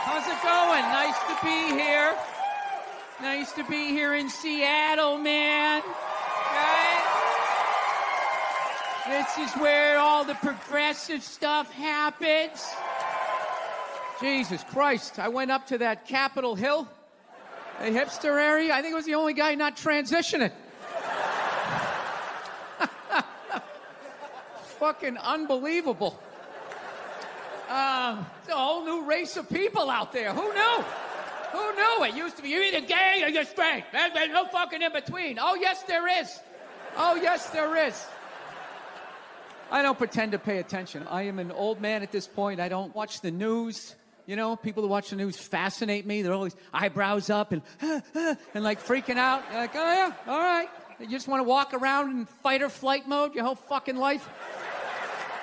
How's it going? Nice to be here. Nice to be here in Seattle, man. Right? This is where all the progressive stuff happens. Jesus Christ. I went up to that Capitol Hill, the hipster area. I think I was the only guy not transitioning. Fucking unbelievable. It's a whole new race of people out there. Who knew? Who knew? It used to be you're either gay or you're straight. There's no fucking in between. Oh, yes, there is. Oh, yes, there is. I don't pretend to pay attention. I am an old man at this point. I don't watch the news. You know, people who watch the news fascinate me. They're always eyebrows up and like freaking out. You're like, oh, yeah, all right. You just want to walk around in fight or flight mode your whole fucking life?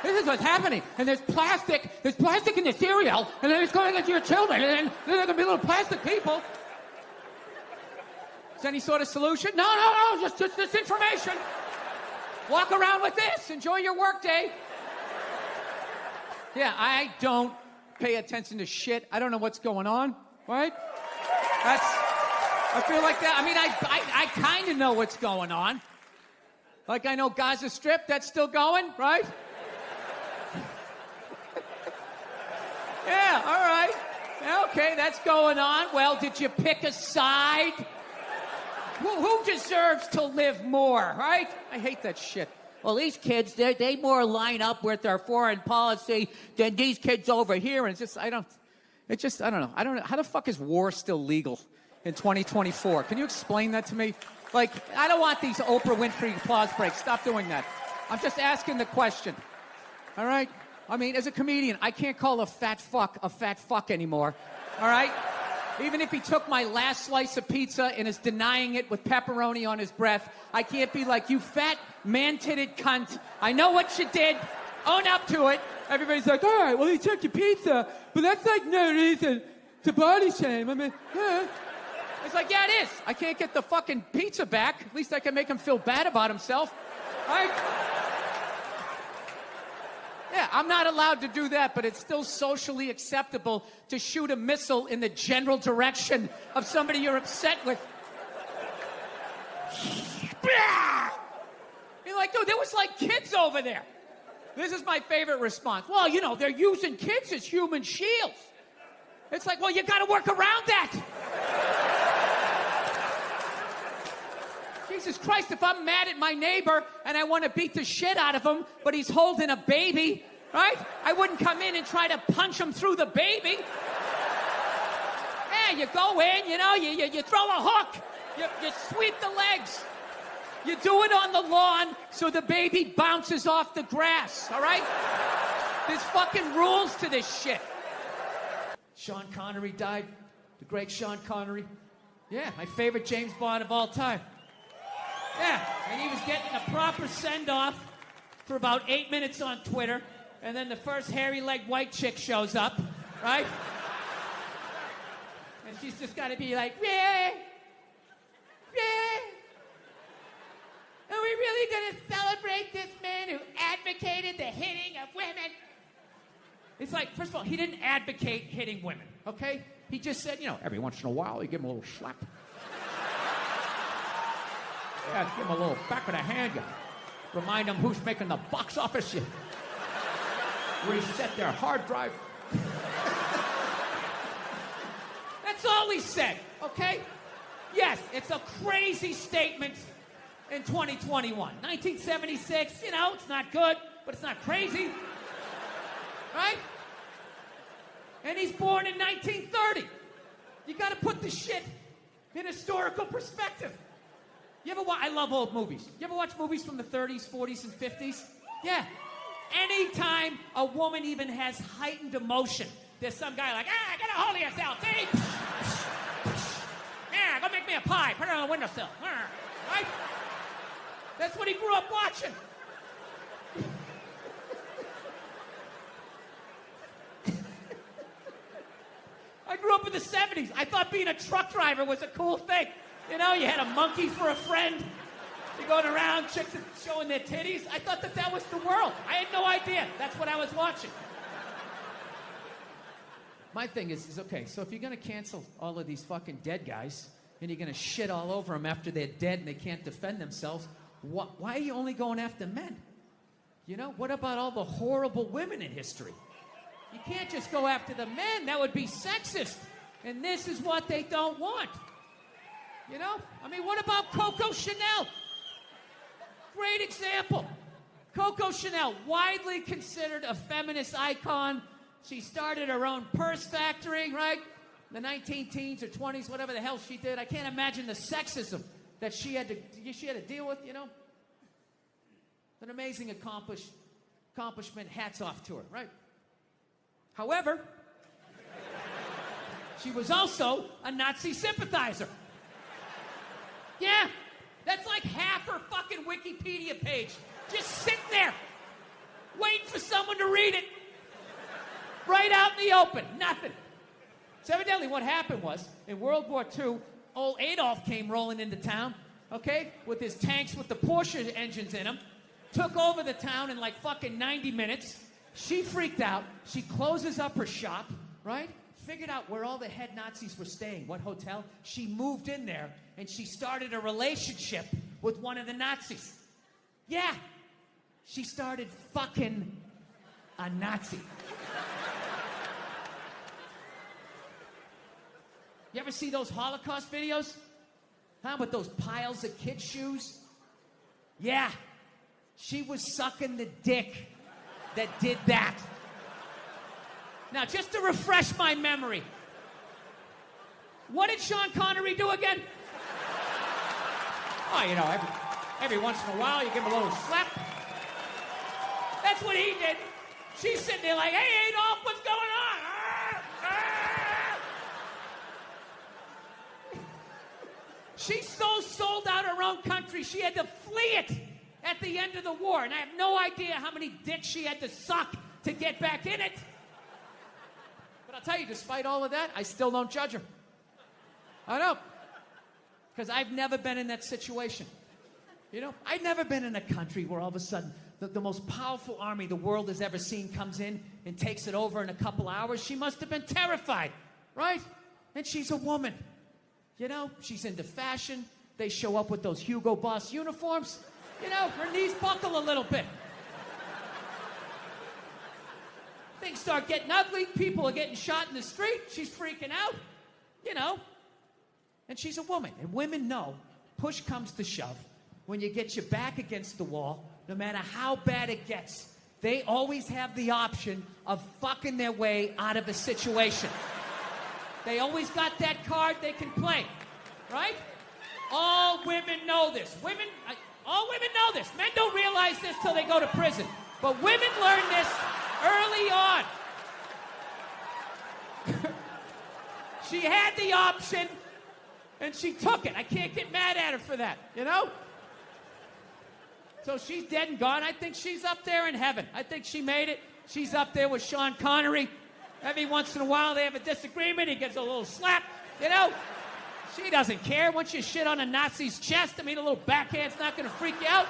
This is what's happening. And there's plastic in the cereal, and then it's going into your children, and then there are going to be little plastic people. Is there any sort of solution? No, just this information. Walk around with this. Enjoy your work day. Yeah, I don't pay attention to shit. I don't know what's going on, right? I feel like that. I mean, I kind of know what's going on. Like I know Gaza Strip, that's still going, right? Yeah, all right. Okay, that's going on. Well, did you pick a side? Who deserves to live more, right? I hate that shit. Well, these kids, they more line up with our foreign policy than these kids over here. And it's just, I don't know. I don't know. How the fuck is war still legal in 2024? Can you explain that to me? Like, I don't want these Oprah Winfrey applause breaks. Stop doing that. I'm just asking the question. All right? I mean, as a comedian, I can't call a fat fuck anymore. All right? Even if he took my last slice of pizza and is denying it with pepperoni on his breath, I can't be like, you fat, man-titted cunt. I know what you did. Own up to it. Everybody's like, all right, well, he took your pizza, but that's like no reason to body shame. I mean, It's like, yeah, it is. I can't get the fucking pizza back. At least I can make him feel bad about himself. Right? Yeah, I'm not allowed to do that, but it's still socially acceptable to shoot a missile in the general direction of somebody you're upset with. You're like, dude, there was like kids over there. This is my favorite response. Well, you know, they're using kids as human shields. It's like, well, you got to work around that. Jesus Christ, if I'm mad at my neighbor and I want to beat the shit out of him, but he's holding a baby, right? I wouldn't come in and try to punch him through the baby. Yeah, you go in, you know, you throw a hook, you sweep the legs. You do it on the lawn so the baby bounces off the grass, all right? There's fucking rules to this shit. Sean Connery died, the great Sean Connery. Yeah, my favorite James Bond of all time. Yeah, and he was getting a proper send-off for about 8 minutes on Twitter, and then the first hairy-legged white chick shows up, right? And she's just got to be like, yeah, are we really going to celebrate this man who advocated the hitting of women? It's like, first of all, he didn't advocate hitting women, okay? He just said, you know, every once in a while, you give him a little slap. Yeah, give him a little back of the hand. You remind him who's making the box office. You reset their hard drive. That's all he said, okay? Yes, it's a crazy statement in 2021. 1976, you know, it's not good, but it's not crazy. Right? And he's born in 1930. You got to put the shit in historical perspective. You ever watch? I love old movies. You ever watch movies from the 30s, 40s, and 50s? Yeah. Anytime a woman even has heightened emotion, there's some guy like, get a hold of yourself, see? Yeah, go make me a pie. Put it on the windowsill. Right? That's what he grew up watching. I grew up in the 70s. I thought being a truck driver was a cool thing. You know, you had a monkey for a friend. You're going around, chicks showing their titties. I thought that was the world. I had no idea. That's what I was watching. my thing is okay, so if you're going to cancel all of these fucking dead guys and you're going to shit all over them after they're dead and they can't defend themselves, why are you only going after men? You know, what about all the horrible women in history? You can't just go after the men. That would be sexist. And this is what they don't want. You know? I mean, what about Coco Chanel? Great example. Coco Chanel, widely considered a feminist icon. She started her own purse factory, right? In the 19-teens or 20s, whatever the hell she did. I can't imagine the sexism that she had to deal with, you know? An amazing accomplishment. Hats off to her, right? However, she was also a Nazi sympathizer. Yeah, that's like half her fucking Wikipedia page. Just sitting there, waiting for someone to read it. Right out in the open, nothing. So evidently what happened was, in World War II, old Adolf came rolling into town, okay, with his tanks with the Porsche engines in them, took over the town in like fucking 90 minutes. She freaked out. She closes up her shop, right? Figured out where all the head Nazis were staying, what hotel. She moved in there, and she started a relationship with one of the Nazis. Yeah, she started fucking a Nazi. You ever see those Holocaust videos? Huh, with those piles of kid shoes? Yeah, she was sucking the dick that did that. Now, just to refresh my memory, what did Sean Connery do again? Oh, you know, every once in a while you give him a little slap. That's what he did. She's sitting there like, hey, Adolf, what's going on? She so sold out her own country, she had to flee it at the end of the war. And I have no idea how many dicks she had to suck to get back in it. But I'll tell you, despite all of that, I still don't judge her. I don't. Because I've never been in that situation. You know, I've never been in a country where all of a sudden the most powerful army the world has ever seen comes in and takes it over in a couple hours. She must have been terrified, right? And she's a woman. You know, she's into fashion. They show up with those Hugo Boss uniforms. You know, her knees buckle a little bit. Things start getting ugly. People are getting shot in the street. She's freaking out, you know. And she's a woman. And women know, push comes to shove. When you get your back against the wall, no matter how bad it gets, they always have the option of fucking their way out of a situation. They always got that card they can play, right? All women know this. All women know this. Men don't realize this till they go to prison. But women learn this early on. She had the option, and she took it. I can't get mad at her for that, you know? So she's dead and gone. I think she's up there in heaven. I think she made it. She's up there with Sean Connery. Every once in a while, they have a disagreement. He gives a little slap, you know? She doesn't care. Once you shit on a Nazi's chest, I mean, a little backhand's not going to freak you out.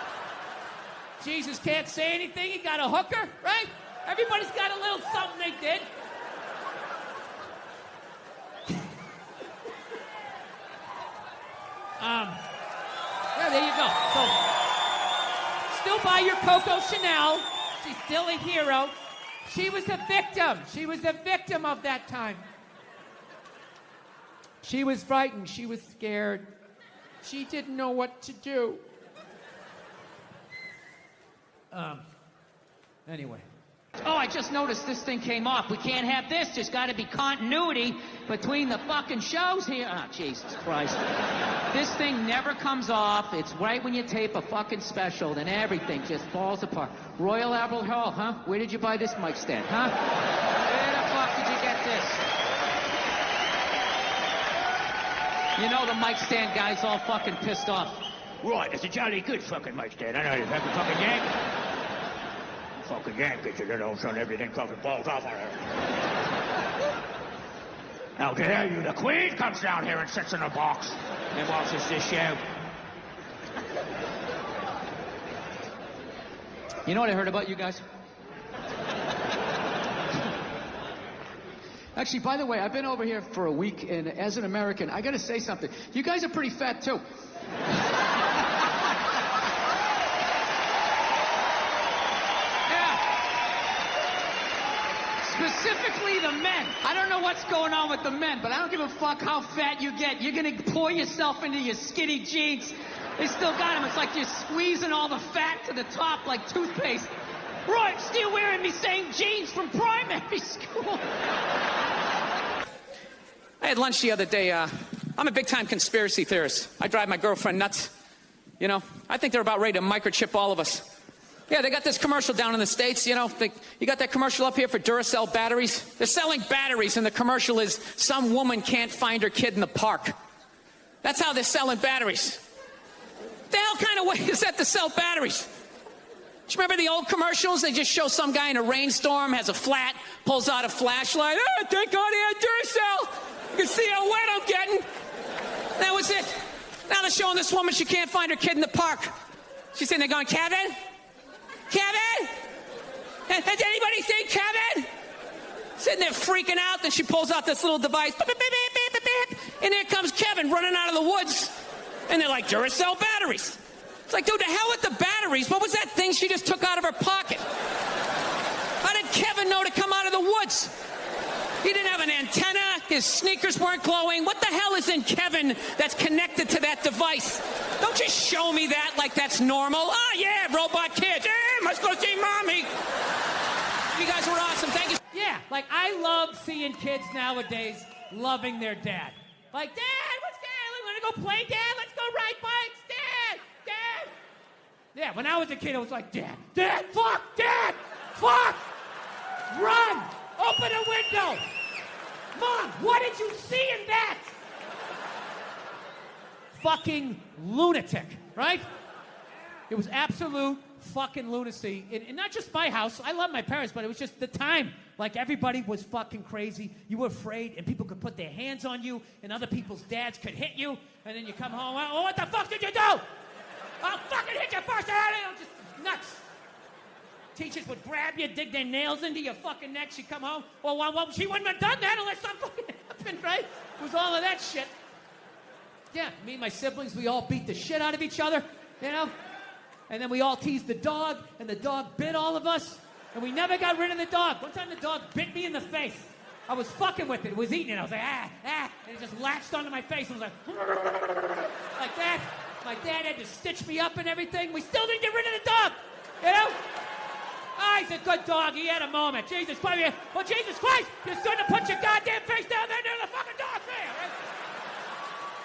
Jesus can't say anything. He got a hooker, right? Everybody's got a little something they did. Yeah, there you go. So, still buy your Coco Chanel. She's still a hero. She was a victim. She was a victim of that time. She was frightened. She was scared. She didn't know what to do. Anyway. Oh, I just noticed this thing came off. We can't have this. There's got to be continuity between the fucking shows here. Oh, Jesus Christ. This thing never comes off. It's right when you tape a fucking special, then everything just falls apart. Royal Albert Hall, huh? Where did you buy this mic stand, huh? Where the fuck did you get this? You know the mic stand guy's all fucking pissed off. Right, it's a jolly good fucking mic stand. I know you fucking yank. Fucking yank it, you know, son, everything fucking falls off on her. Now dare you, the Queen comes down here and sits in a box and watches this show. You know what I heard about you guys? Actually, by the way, I've been over here for a week, and as an American, I gotta say something. You guys are pretty fat, too. Specifically the men. I don't know what's going on with the men, but I don't give a fuck how fat you get. You're gonna pour yourself into your skinny jeans. They still got them. It's like you're squeezing all the fat to the top like toothpaste. Roy, still wearing me same jeans from primary school. I had lunch the other day. I'm a big-time conspiracy theorist. I drive my girlfriend nuts. You know, I think they're about ready to microchip all of us. Yeah, they got this commercial down in the States, you know. You got that commercial up here for Duracell batteries? They're selling batteries, and the commercial is some woman can't find her kid in the park. That's how they're selling batteries. The hell kind of way is that to sell batteries? Do you remember the old commercials? They just show some guy in a rainstorm, has a flat, pulls out a flashlight. Oh, thank God he had Duracell. You can see how wet I'm getting. That was it. Now they're showing this woman she can't find her kid in the park. She's sitting there going, Kevin? Kevin? Has anybody seen Kevin? Sitting there freaking out, then she pulls out this little device. Beep, beep, beep, beep, beep, beep, and here comes Kevin running out of the woods. And they're like, Duracell batteries. It's like, dude, the hell with the batteries. What was that thing she just took out of her pocket? How did Kevin know to come out of the woods? He didn't have an antenna. His sneakers weren't glowing. What the hell is in Kevin that's connected to that device? Don't just show me that like that's normal. Oh, yeah, robot kids. Hey, must go see mommy. You guys were awesome. Thank you. Yeah, like I love seeing kids nowadays loving their dad. Like, Dad, what's Dad? Want to go play, Dad? Let's go ride bikes, Dad, Dad. Yeah, when I was a kid, I was like, Dad, Dad, fuck, Dad, fuck, run, open a window. Mom, what did you see in that? Fucking lunatic, right? It was absolute fucking lunacy. And not just my house. I love my parents, but it was just the time. Like, everybody was fucking crazy. You were afraid, and people could put their hands on you, and other people's dads could hit you, and then you come home, oh, what the fuck did you do? I'll fucking hit you first. Just nuts. Teachers would grab you, dig their nails into your fucking neck. She'd come home. Well, she wouldn't have done that unless something happened, right? It was all of that shit. Yeah, me and my siblings, we all beat the shit out of each other, you know? And then we all teased the dog, and the dog bit all of us, and we never got rid of the dog. One time the dog bit me in the face. I was fucking with it. It was eating it. I was like, and it just latched onto my face and was like that. My dad had to stitch me up and everything. We still didn't get rid of the dog, you know? Ah, he's a good dog. He had a moment. Jesus Christ. Well, Jesus Christ, you shouldn't have put your goddamn face down there near the fucking dog there, right?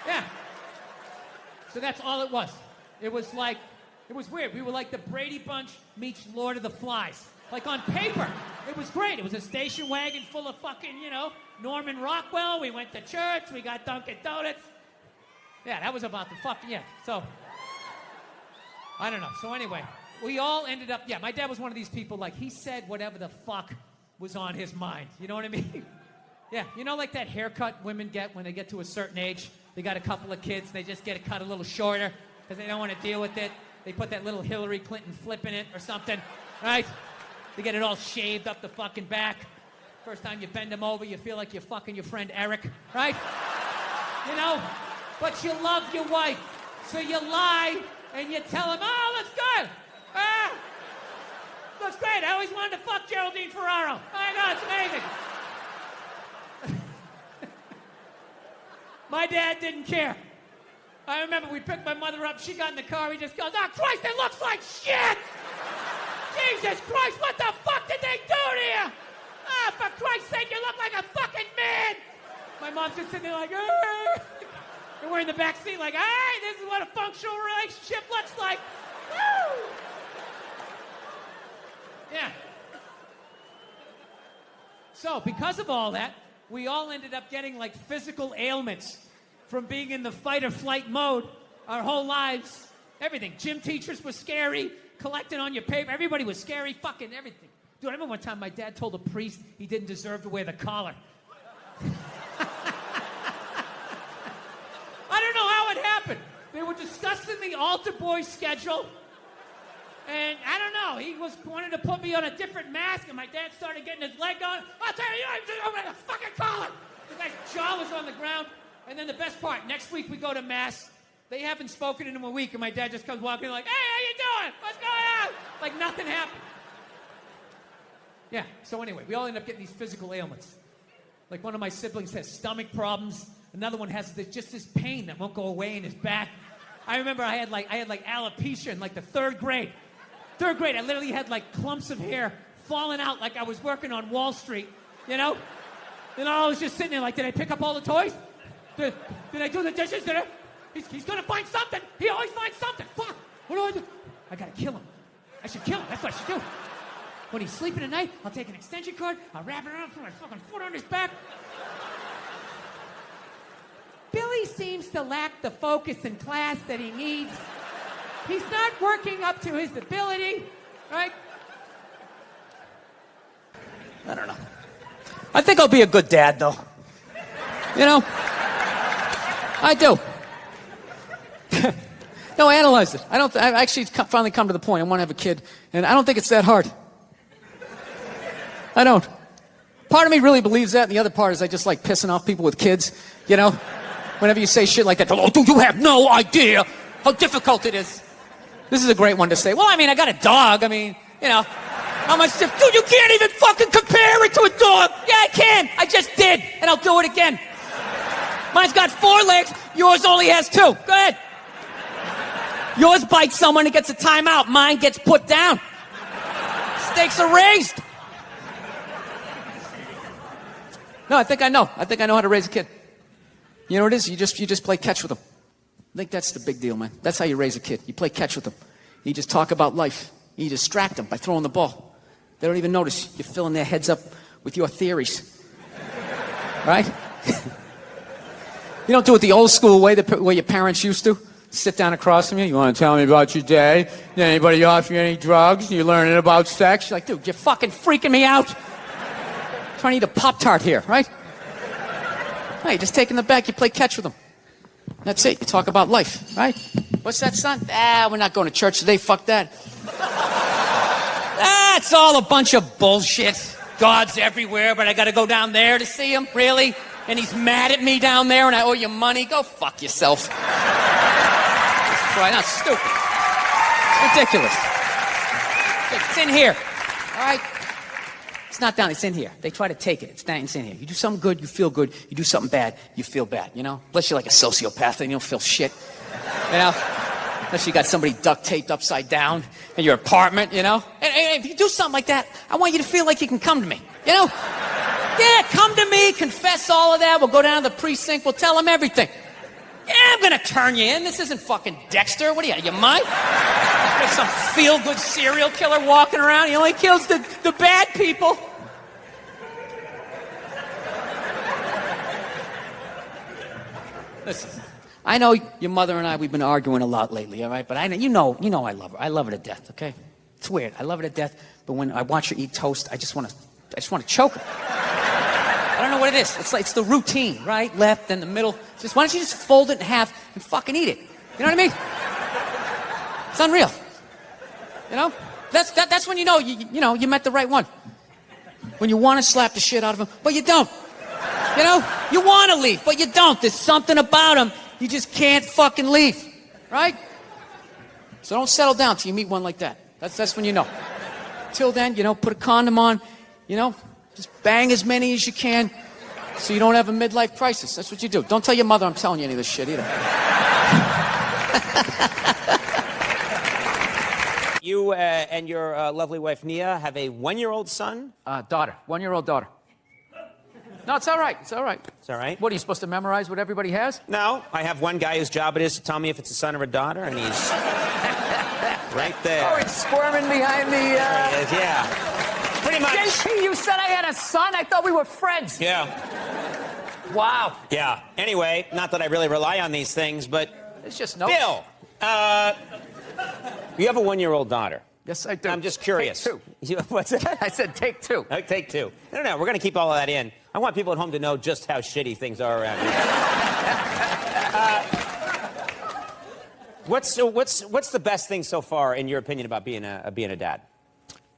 Yeah. So that's all it was. It was like, it was weird. We were like the Brady Bunch meets Lord of the Flies. Like on paper, it was great. It was a station wagon full of fucking, you know, Norman Rockwell. We went to church. We got Dunkin' Donuts. Yeah, that was about the fucking, yeah. So, I don't know. So anyway, we all ended up, yeah, my dad was one of these people, like, he said whatever the fuck was on his mind. You know what I mean? Yeah, you know, like that haircut women get when they get to a certain age? They got a couple of kids, they just get it cut a little shorter because they don't want to deal with it. They put that little Hillary Clinton flip in it or something, right? They get it all shaved up the fucking back. First time you bend them over, you feel like you're fucking your friend Eric, right? You know? But you love your wife, so you lie and you tell him, oh, looks good. Looks great. I always wanted to fuck Geraldine Ferraro. I know, it's amazing. My dad didn't care. I remember we picked my mother up. She got in the car. He just goes, oh, Christ, it looks like shit. Jesus Christ, what the fuck did they do to you? Ah, for Christ's sake, you look like a fucking man. My mom's just sitting there like, and we're in the back seat like, hey, this is what a functional relationship looks like. Woo! Yeah. So, because of all that, we all ended up getting like physical ailments from being in the fight or flight mode our whole lives. Everything. Gym teachers were scary, collecting on your paper. Everybody was scary, fucking everything. Dude, I remember one time my dad told a priest he didn't deserve to wear the collar. I don't know how it happened. They were discussing the altar boy schedule. And I don't know, he wanted to put me on a different mask, and my dad started getting his leg on. I'll tell you, I'm gonna fucking call it. The guy's jaw was on the ground. And then the best part, next week we go to mass. They haven't spoken in a week, and my dad just comes walking like, hey, how you doing? What's going on? Like nothing happened. Yeah, so anyway, we all end up getting these physical ailments. Like one of my siblings has stomach problems. Another one has just this pain that won't go away in his back. I remember I had like alopecia in like the third grade. Third grade, I literally had like clumps of hair falling out like I was working on Wall Street, you know? And I was just sitting there like, did I pick up all the toys? Did I do the dishes? He's gonna find something. He always finds something. Fuck. What do I do? I gotta kill him. I should kill him. That's what I should do. When he's sleeping at night, I'll take an extension cord, I'll wrap it around, put my fucking foot on his back. Billy seems to lack the focus in class that he needs. He's not working up to his ability, right? I don't know. I think I'll be a good dad, though. You know? I do. No, I analyzed it. I actually finally come to the point. I want to have a kid, and I don't think it's that hard. I don't. Part of me really believes that, and the other part is I just like pissing off people with kids, you know? Whenever you say shit like that, oh, you have no idea how difficult it is. This is a great one to say. Well, I mean, I got a dog. I mean, you know, how much dude, you can't even fucking compare it to a dog. Yeah, I can. I just did, and I'll do it again. Mine's got 4 legs. Yours only has 2. Go ahead. Yours bites someone and gets a timeout. Mine gets put down. Stakes are raised. No, I think I know. I think I know how to raise a kid. You know what it is? You just play catch with them. I think that's the big deal, man. That's how you raise a kid. You play catch with them. You just talk about life. You distract them by throwing the ball. They don't even notice. You're filling their heads up with your theories. Right? You don't do it the old school way, the way your parents used to. Sit down across from you. You want to tell me about your day? Did anybody offer you any drugs? You learning about sex? You're like, dude, you're fucking freaking me out. I'm trying to eat a Pop-Tart here, right? No, you just take in the back. You play catch with them. That's it. You talk about life, right? What's that, son? We're not going to church today. Fuck that. That's all a bunch of bullshit. God's everywhere, but I got to go down there to see him? Really? And he's mad at me down there and I owe you money? Go fuck yourself. Right, not stupid. It's ridiculous. It's in here. All right? It's not down, it's in here. They try to take it. It's in here. You do something good, you feel good. You do something bad, you feel bad, you know? Unless you're like a sociopath and you don't feel shit. You know? Unless you got somebody duct taped upside down in your apartment, you know? And if you do something like that, I want you to feel like you can come to me, you know? Yeah, come to me, confess all of that. We'll go down to the precinct, we'll tell them everything. Yeah, I'm gonna turn you in. This isn't fucking Dexter. What are you mind? There's some feel-good serial killer walking around. He only kills the bad people. Listen, I know your mother and I, we've been arguing a lot lately, all right? But I know, you know I love her. I love her to death, okay? It's weird. I love her to death, but when I watch her eat toast, I just want to choke her. I don't know what it is. It's the routine, right? Left, then the middle. Why don't you just fold it in half and fucking eat it? You know what I mean? It's unreal. You know? That's when you know you met the right one. When you want to slap the shit out of him, but you don't. You know? You want to leave, but you don't. There's something about him. You just can't fucking leave. Right? So don't settle down till you meet one like that. That's when you know. Till then, put a condom on, just bang as many as you can so you don't have a midlife crisis. That's what you do. Don't tell your mother I'm telling you any of this shit either. You and your lovely wife, Nia, have a 1-year-old son? Daughter. 1-year-old daughter. No, it's all right. It's all right. It's all right? What, are you supposed to memorize what everybody has? No. I have one guy whose job it is to tell me if it's a son or a daughter, and he's right there. Oh, he's squirming behind me. There he is, yeah. Pretty much. JP, you said I had a son? I thought we were friends. Yeah. Wow. Yeah. Anyway, not that I really rely on these things, but... It's just notes. Bill, you have a 1-year-old daughter. Yes, I do. I'm just curious. Take 2. What's that? I said take 2. Take 2. No, we're going to keep all of that in. I want people at home to know just how shitty things are around here. What's the best thing so far, in your opinion, about being a dad?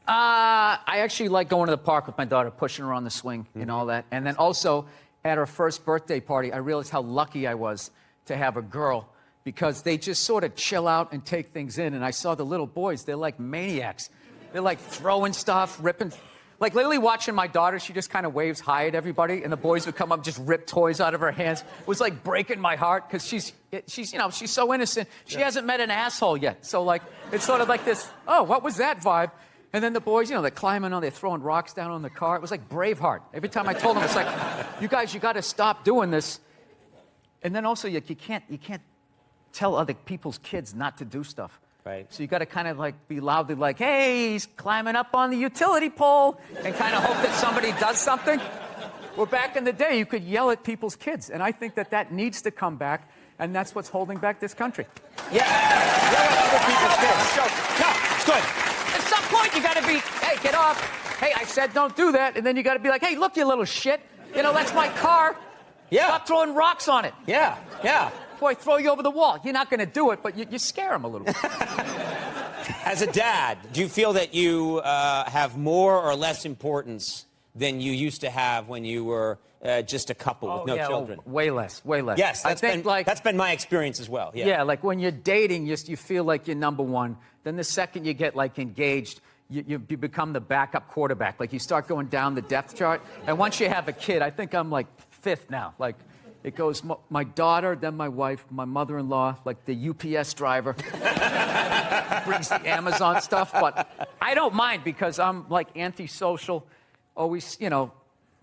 I actually like going to the park with my daughter, pushing her on the swing and all that. And then also, at her first birthday party, I realized how lucky I was to have a girl, because they just sort of chill out and take things in. And I saw the little boys, they're like maniacs. They're like throwing stuff, ripping. Like literally watching my daughter, she just kind of waves hi at everybody, and the boys would come up, just rip toys out of her hands. It was like breaking my heart, because she's so innocent. She hasn't met an asshole yet. So like, it's sort of like this, oh, what was that vibe? And then the boys, they're climbing on, they're throwing rocks down on the car. It was like Braveheart. Every time I told them, it's like, you guys, you got to stop doing this. And then also, you can't tell other people's kids not to do stuff. Right. So you got to kind of like be loudly like, hey, he's climbing up on the utility pole, and kind of hope that somebody does something. Well, back in the day, you could yell at people's kids, and I think that needs to come back, and that's what's holding back this country. Yeah. Yell at other people's kids. No, it's good. At some point, you got to be, hey, get off. Hey, I said don't do that, and then you got to be like, hey, look, you little shit. That's my car. Yeah. Stop throwing rocks on it. Yeah. Before I throw you over the wall. You're not going to do it, but you scare them a little bit. As a dad, do you feel that you have more or less importance than you used to have when you were just a couple with no children? Way less. Yes, that's been my experience as well. Yeah, like when you're dating, you feel like you're number one. Then the second you get engaged, you become the backup quarterback. Like you start going down the depth chart. And once you have a kid, I think I'm like fifth now. Like it goes my daughter, then my wife, my mother-in-law, like the UPS driver. Brings the Amazon stuff. But I don't mind, because I'm like antisocial. Always,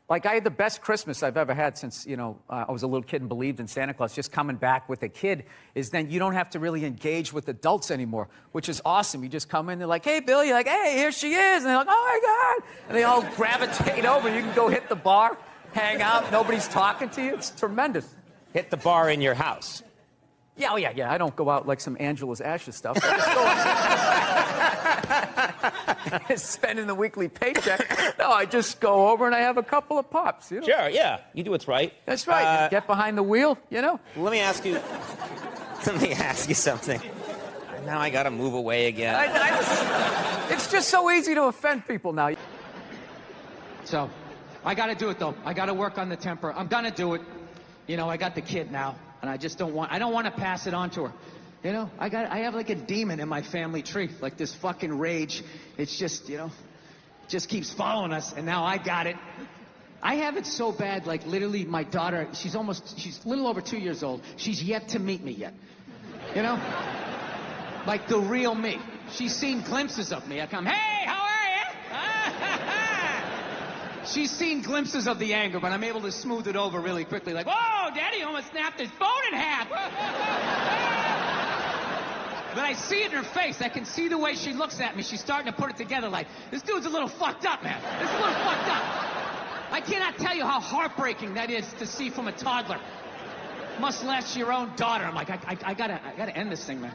like I had the best Christmas I've ever had since, I was a little kid and believed in Santa Claus. Just coming back with a kid is then you don't have to really engage with adults anymore, which is awesome. You just come in, they're like, hey, Bill. You're like, hey, here she is. And they're like, oh, my God. And they all gravitate over. You can go hit the bar, hang out. Nobody's talking to you. It's tremendous. Hit the bar in your house. Yeah, oh, yeah. I don't go out like some Angela's Ashes stuff. I just go spending the weekly paycheck. No, I just go over and I have a couple of pops. Sure, yeah. You do what's right. That's right. Get behind the wheel, Let me ask you something. Now I got to move away again. It's just so easy to offend people now. So, I got to do it, though. I got to work on the temper. I'm going to do it. I got the kid now, and I don't want to pass it on to her. I have like a demon in my family tree, like this fucking rage. It's just, just keeps following us, and now I got it. I have it so bad, like literally my daughter, she's a little over 2 years old. She's yet to meet me yet. Like the real me. She's seen glimpses of me. I come, hey, how are you? She's seen glimpses of the anger, but I'm able to smooth it over really quickly. Like, whoa, Daddy almost snapped his phone in half. But I see it in her face. I can see the way she looks at me. She's starting to put it together like, this dude's a little fucked up, man. This is a little fucked up. I cannot tell you how heartbreaking that is to see from a toddler. Much less your own daughter. I'm like, I gotta end this thing, man.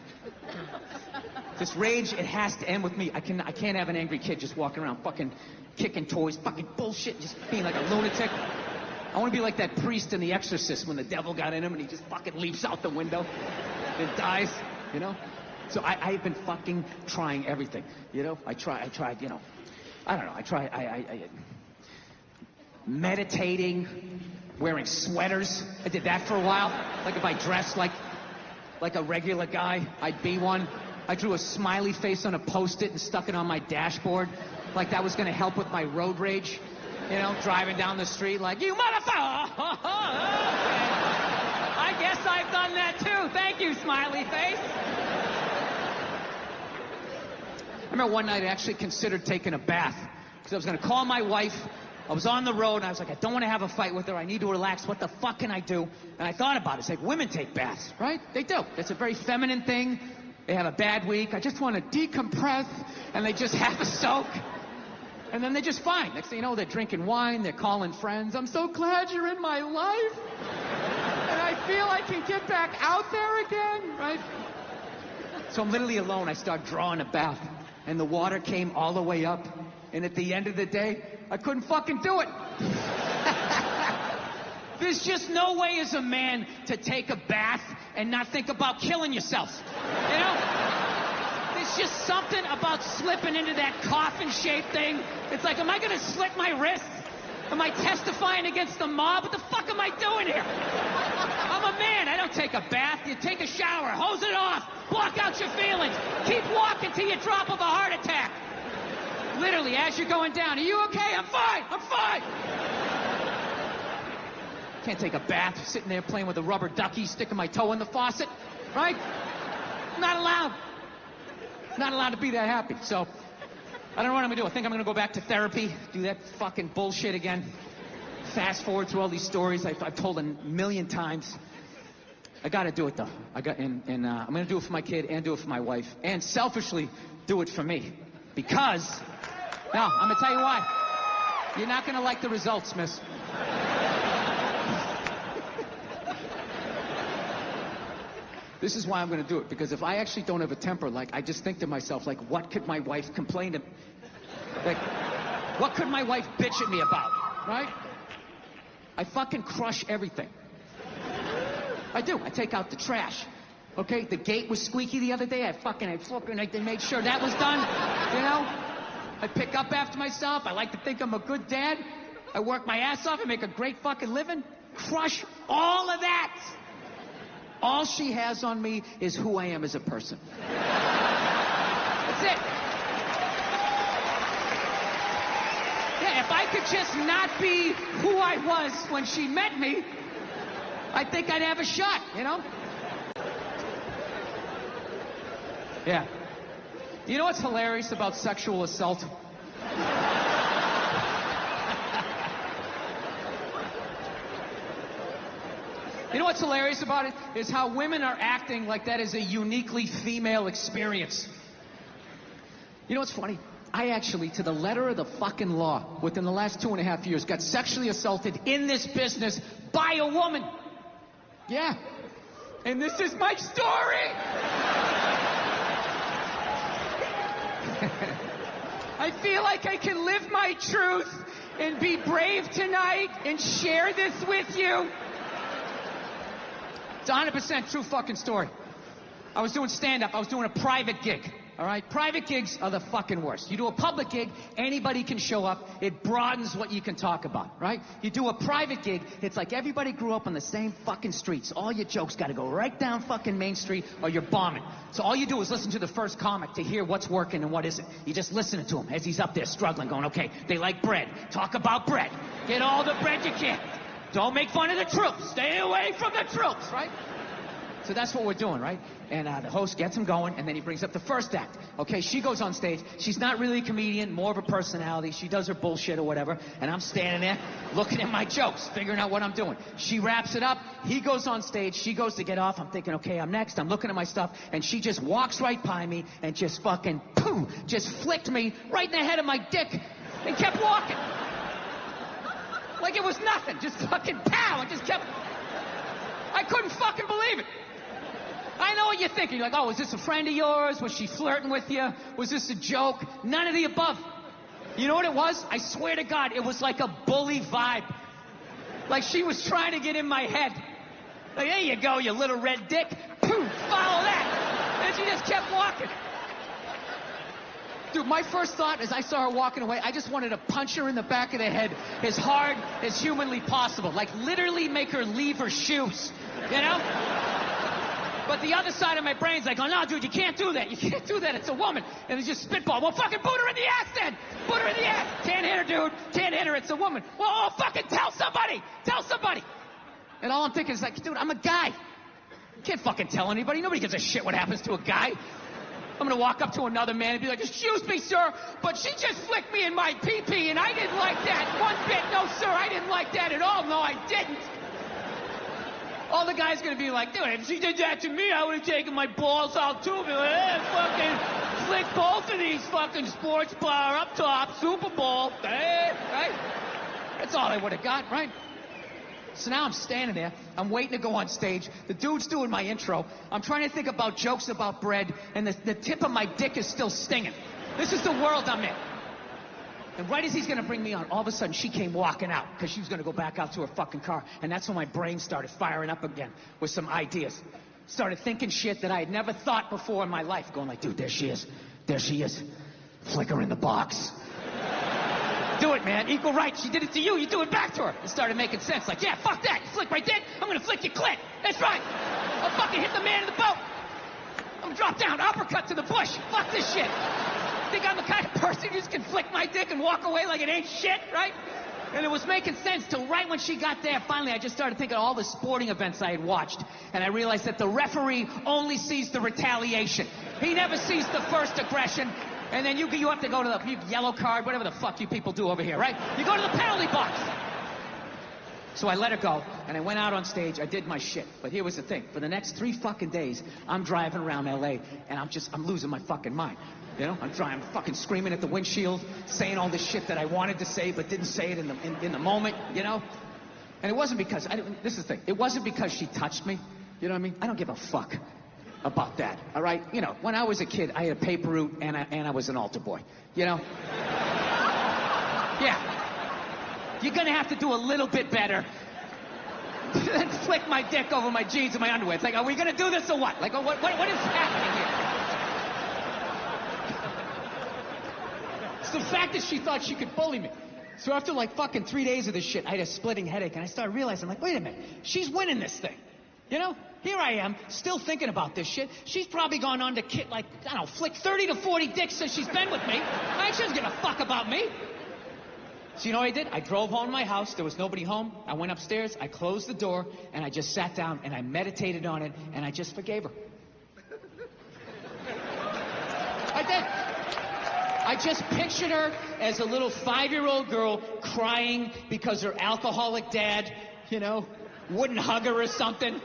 This rage, it has to end with me. I can't have an angry kid just walking around fucking kicking toys, fucking bullshit, just being like a lunatic. I want to be like that priest in The Exorcist when the devil got in him and he just fucking leaps out the window and dies, So I've been fucking trying everything, I tried, I don't know, I meditating, wearing sweaters. I did that for a while. Like if I dressed like a regular guy, I'd be one. I drew a smiley face on a Post-it and stuck it on my dashboard. Like that was going to help with my road rage. Driving down the street like, you motherfucker! I guess I've done that too. Thank you, smiley face. I remember one night I actually considered taking a bath because I was going to call my wife. I was on the road, and I was like, I don't want to have a fight with her. I need to relax. What the fuck can I do? And I thought about it. It's like, women take baths, right? They do. It's a very feminine thing. They have a bad week. I just want to decompress, and they just have a soak. And then they're just fine. Next thing you know, they're drinking wine. They're calling friends. I'm so glad you're in my life. And I feel I can get back out there again, right? So I'm literally alone. I start drawing a bath, and the water came all the way up. And at the end of the day, I couldn't fucking do it. There's just no way as a man to take a bath and not think about killing yourself. You know? There's just something about slipping into that coffin-shaped thing. It's like, am I gonna slit my wrist? Am I testifying against the mob? What the fuck am I doing here? I'm a man. I don't take a bath. You take a shower. Hose it off. Block out your feelings. Keep walking till you drop of a heart attack. Literally, as you're going down. Are you okay? I'm fine. I'm fine. Can't take a bath. Sitting there playing with a rubber ducky, sticking my toe in the faucet. Right? Not allowed. Not allowed to be that happy. So, I don't know what I'm gonna do. I think I'm gonna go back to therapy, do that fucking bullshit again. Fast forward through all these stories I've told a million times. I gotta do it though. I'm gonna do it for my kid and do it for my wife. And selfishly, do it for me. Because, no, I'm gonna tell you why. You're not gonna like the results, miss. This is why I'm going to do it, because if I actually don't have a temper, like, I just think to myself, like, what could my wife complain to... Like, what could my wife bitch at me about, right? I fucking crush everything. I do. I take out the trash, okay? The gate was squeaky the other day. I made sure that was done, you know? I pick up after myself. I like to think I'm a good dad. I work my ass off. I make a great fucking living. Crush all of that. All she has on me is who I am as a person. That's it. Yeah, if I could just not be who I was when she met me, I think I'd have a shot, you know? Yeah. You know what's hilarious about sexual assault? You know what's hilarious about it? Is how women are acting like that is a uniquely female experience. You know what's funny? I actually, to the letter of the fucking law, within the last 2.5 years, got sexually assaulted in this business by a woman. Yeah. And this is my story. I feel like I can live my truth and be brave tonight and share this with you. It's a 100% true fucking story. I was doing stand-up. I was doing a private gig. All right? Private gigs are the fucking worst. You do a public gig, anybody can show up. It broadens what you can talk about, right? You do a private gig, it's like everybody grew up on the same fucking streets. All your jokes got to go right down fucking Main Street or you're bombing. So all you do is listen to the first comic to hear what's working and what isn't. You just listen to him as he's up there struggling, going, okay, they like bread. Talk about bread. Get all the bread you can. Don't make fun of the troops. Stay away from the troops, right? So that's what we're doing, right? And the host gets him going, and then he brings up the first act. Okay, she goes on stage. She's not really a comedian, more of a personality. She does her bullshit or whatever, and I'm standing there looking at my jokes, figuring out what I'm doing. She wraps it up. He goes on stage. She goes to get off. I'm thinking, okay, I'm next. I'm looking at my stuff, and she just walks right by me and just fucking, pooh, just flicked me right in the head of my dick and kept walking. Like it was nothing. Just fucking pow. It just kept... I couldn't fucking believe it. I know what you're thinking. You're like, oh, was this a friend of yours? Was she flirting with you? Was this a joke? None of the above. You know what it was? I swear to God, it was like a bully vibe. Like she was trying to get in my head. Like, there you go, you little red dick. Poof, follow that. And she just kept walking. Dude, my first thought as I saw her walking away, I just wanted to punch her in the back of the head as hard as humanly possible. Like literally make her leave her shoes, you know? But the other side of my brain's like, oh no, dude, you can't do that. You can't do that, it's a woman. And it's just spitball. Well, fucking boot her in the ass then. Boot her in the ass. Can't hit her, dude. Can't hit her, it's a woman. Well, oh, fucking tell somebody. Tell somebody. And all I'm thinking is like, dude, I'm a guy. You can't fucking tell anybody. Nobody gives a shit what happens to a guy. I'm gonna walk up to another man and be like, excuse me, sir, but she just flicked me in my pee-pee and I didn't like that one bit. No, sir, I didn't like that at all. No, I didn't. All the guy's gonna be like, dude, if she did that to me, I would have taken my balls out too. Be like, hey, fucking flick both of these fucking sports bar up top, Super Bowl, hey, right? That's all I would have got, right? So now I'm standing there, I'm waiting to go on stage, the dude's doing my intro, I'm trying to think about jokes about bread, and the tip of my dick is still stinging. This is the world I'm in. And right as he's gonna bring me on, all of a sudden she came walking out because she was gonna go back out to her fucking car. And that's when my brain started firing up again with some ideas. Started thinking shit that I had never thought before in my life. Going like, dude, there she is. There she is. Flick her in the box. Do it, man. Equal rights. She did it to you. You do it back to her. It started making sense. Like, yeah, fuck that. You flick my dick. I'm gonna flick your clit. That's right. I'll fucking hit the man in the boat. I'm gonna drop down, uppercut to the bush. Fuck this shit. Think I'm the kind of person who just can flick my dick and walk away like it ain't shit, right? And it was making sense till right when she got there. Finally, I just started thinking of all the sporting events I had watched. And I realized that the referee only sees the retaliation. He never sees the first aggression. And then you have to go to the yellow card, whatever the fuck you people do over here, right? You go to the penalty box. So I let her go, and I went out on stage. I did my shit. But here was the thing. For the next 3 fucking days, I'm driving around L.A., and I'm losing my fucking mind. You know? I'm fucking screaming at the windshield, saying all this shit that I wanted to say, but didn't say it in the moment, you know? And it wasn't because, this is the thing. It wasn't because she touched me. You know what I mean? I don't give a fuck about that, all right? You know, when I was a kid, I had a paper route, and I was an altar boy, you know? Yeah. You're gonna have to do a little bit better than flick my dick over my jeans and my underwear. It's like, are we gonna do this or what? Like, what is happening here? It's the fact that she thought she could bully me. So after like fucking 3 days of this shit, I had a splitting headache, and I started realizing, like, wait a minute, she's winning this thing. You know? Here I am, still thinking about this shit. She's probably gone on to like, I don't know, flick 30 to 40 dicks since she's been with me. She doesn't give a fuck about me. So you know what I did? I drove home to my house. There was nobody home. I went upstairs. I closed the door, and I just sat down, and I meditated on it, and I just forgave her. I did. I just pictured her as a little 5-year-old girl crying because her alcoholic dad, you know, wouldn't hug her or something.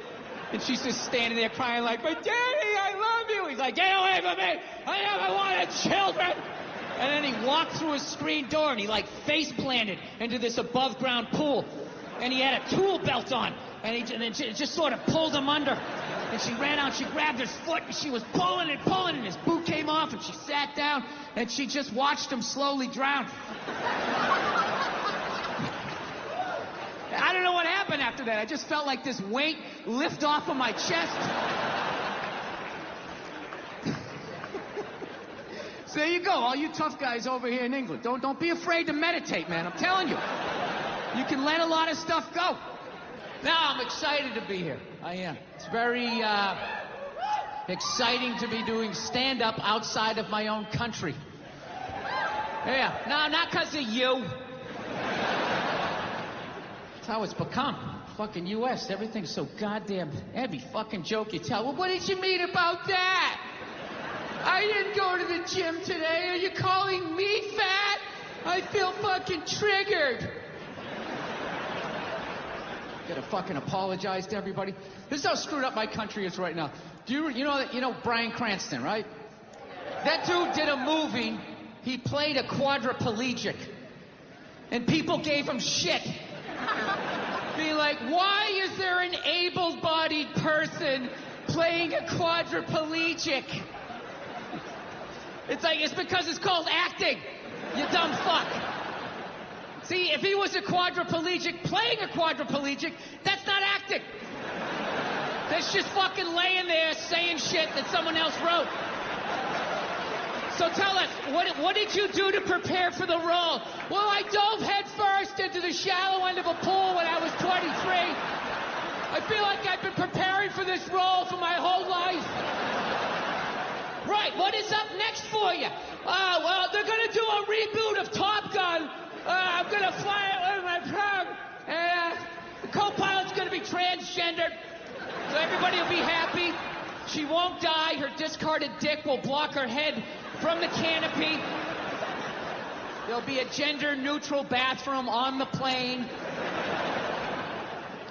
And she's just standing there crying like, but Daddy, I love you. He's like, get away from me. I never wanted children. And then he walked through a screen door, and he like face planted into this above ground pool. And he had a tool belt on, and it just sort of pulled him under. And she ran out, she grabbed his foot, and she was pulling, and his boot came off, and she sat down, and she just watched him slowly drown. I don't know what happened after that. I just felt like this weight lift off of my chest. So there you go, all you tough guys over here in England. Don't be afraid to meditate, man. I'm telling you. You can let a lot of stuff go. Now I'm excited to be here. I am. It's very exciting to be doing stand-up outside of my own country. Yeah, no, not because of you. That's how it's become. Fucking U.S., everything's so goddamn... Every fucking joke you tell. Well, what did you mean about that? I didn't go to the gym today. Are you calling me fat? I feel fucking triggered. Gotta fucking apologize to everybody. This is how screwed up my country is right now. You know Bryan Cranston, right? That dude did a movie. He played a quadriplegic. And people gave him shit. Being like, why is there an able-bodied person playing a quadriplegic? It's because it's called acting, you dumb fuck. See, if he was a quadriplegic playing a quadriplegic, that's not acting. That's just fucking laying there saying shit that someone else wrote. So tell us, what did you do to prepare for the role? Well, I dove head first into the shallow end of a pool when I was 23. I feel like I've been preparing for this role for my whole life. Right, what is up next for you? Well, they're gonna do a reboot of Top Gun. I'm gonna fly it with my prop. And the co-pilot's gonna be transgendered. So everybody will be happy. She won't die. Her discarded dick will block her head from the canopy. There'll be a gender-neutral bathroom on the plane.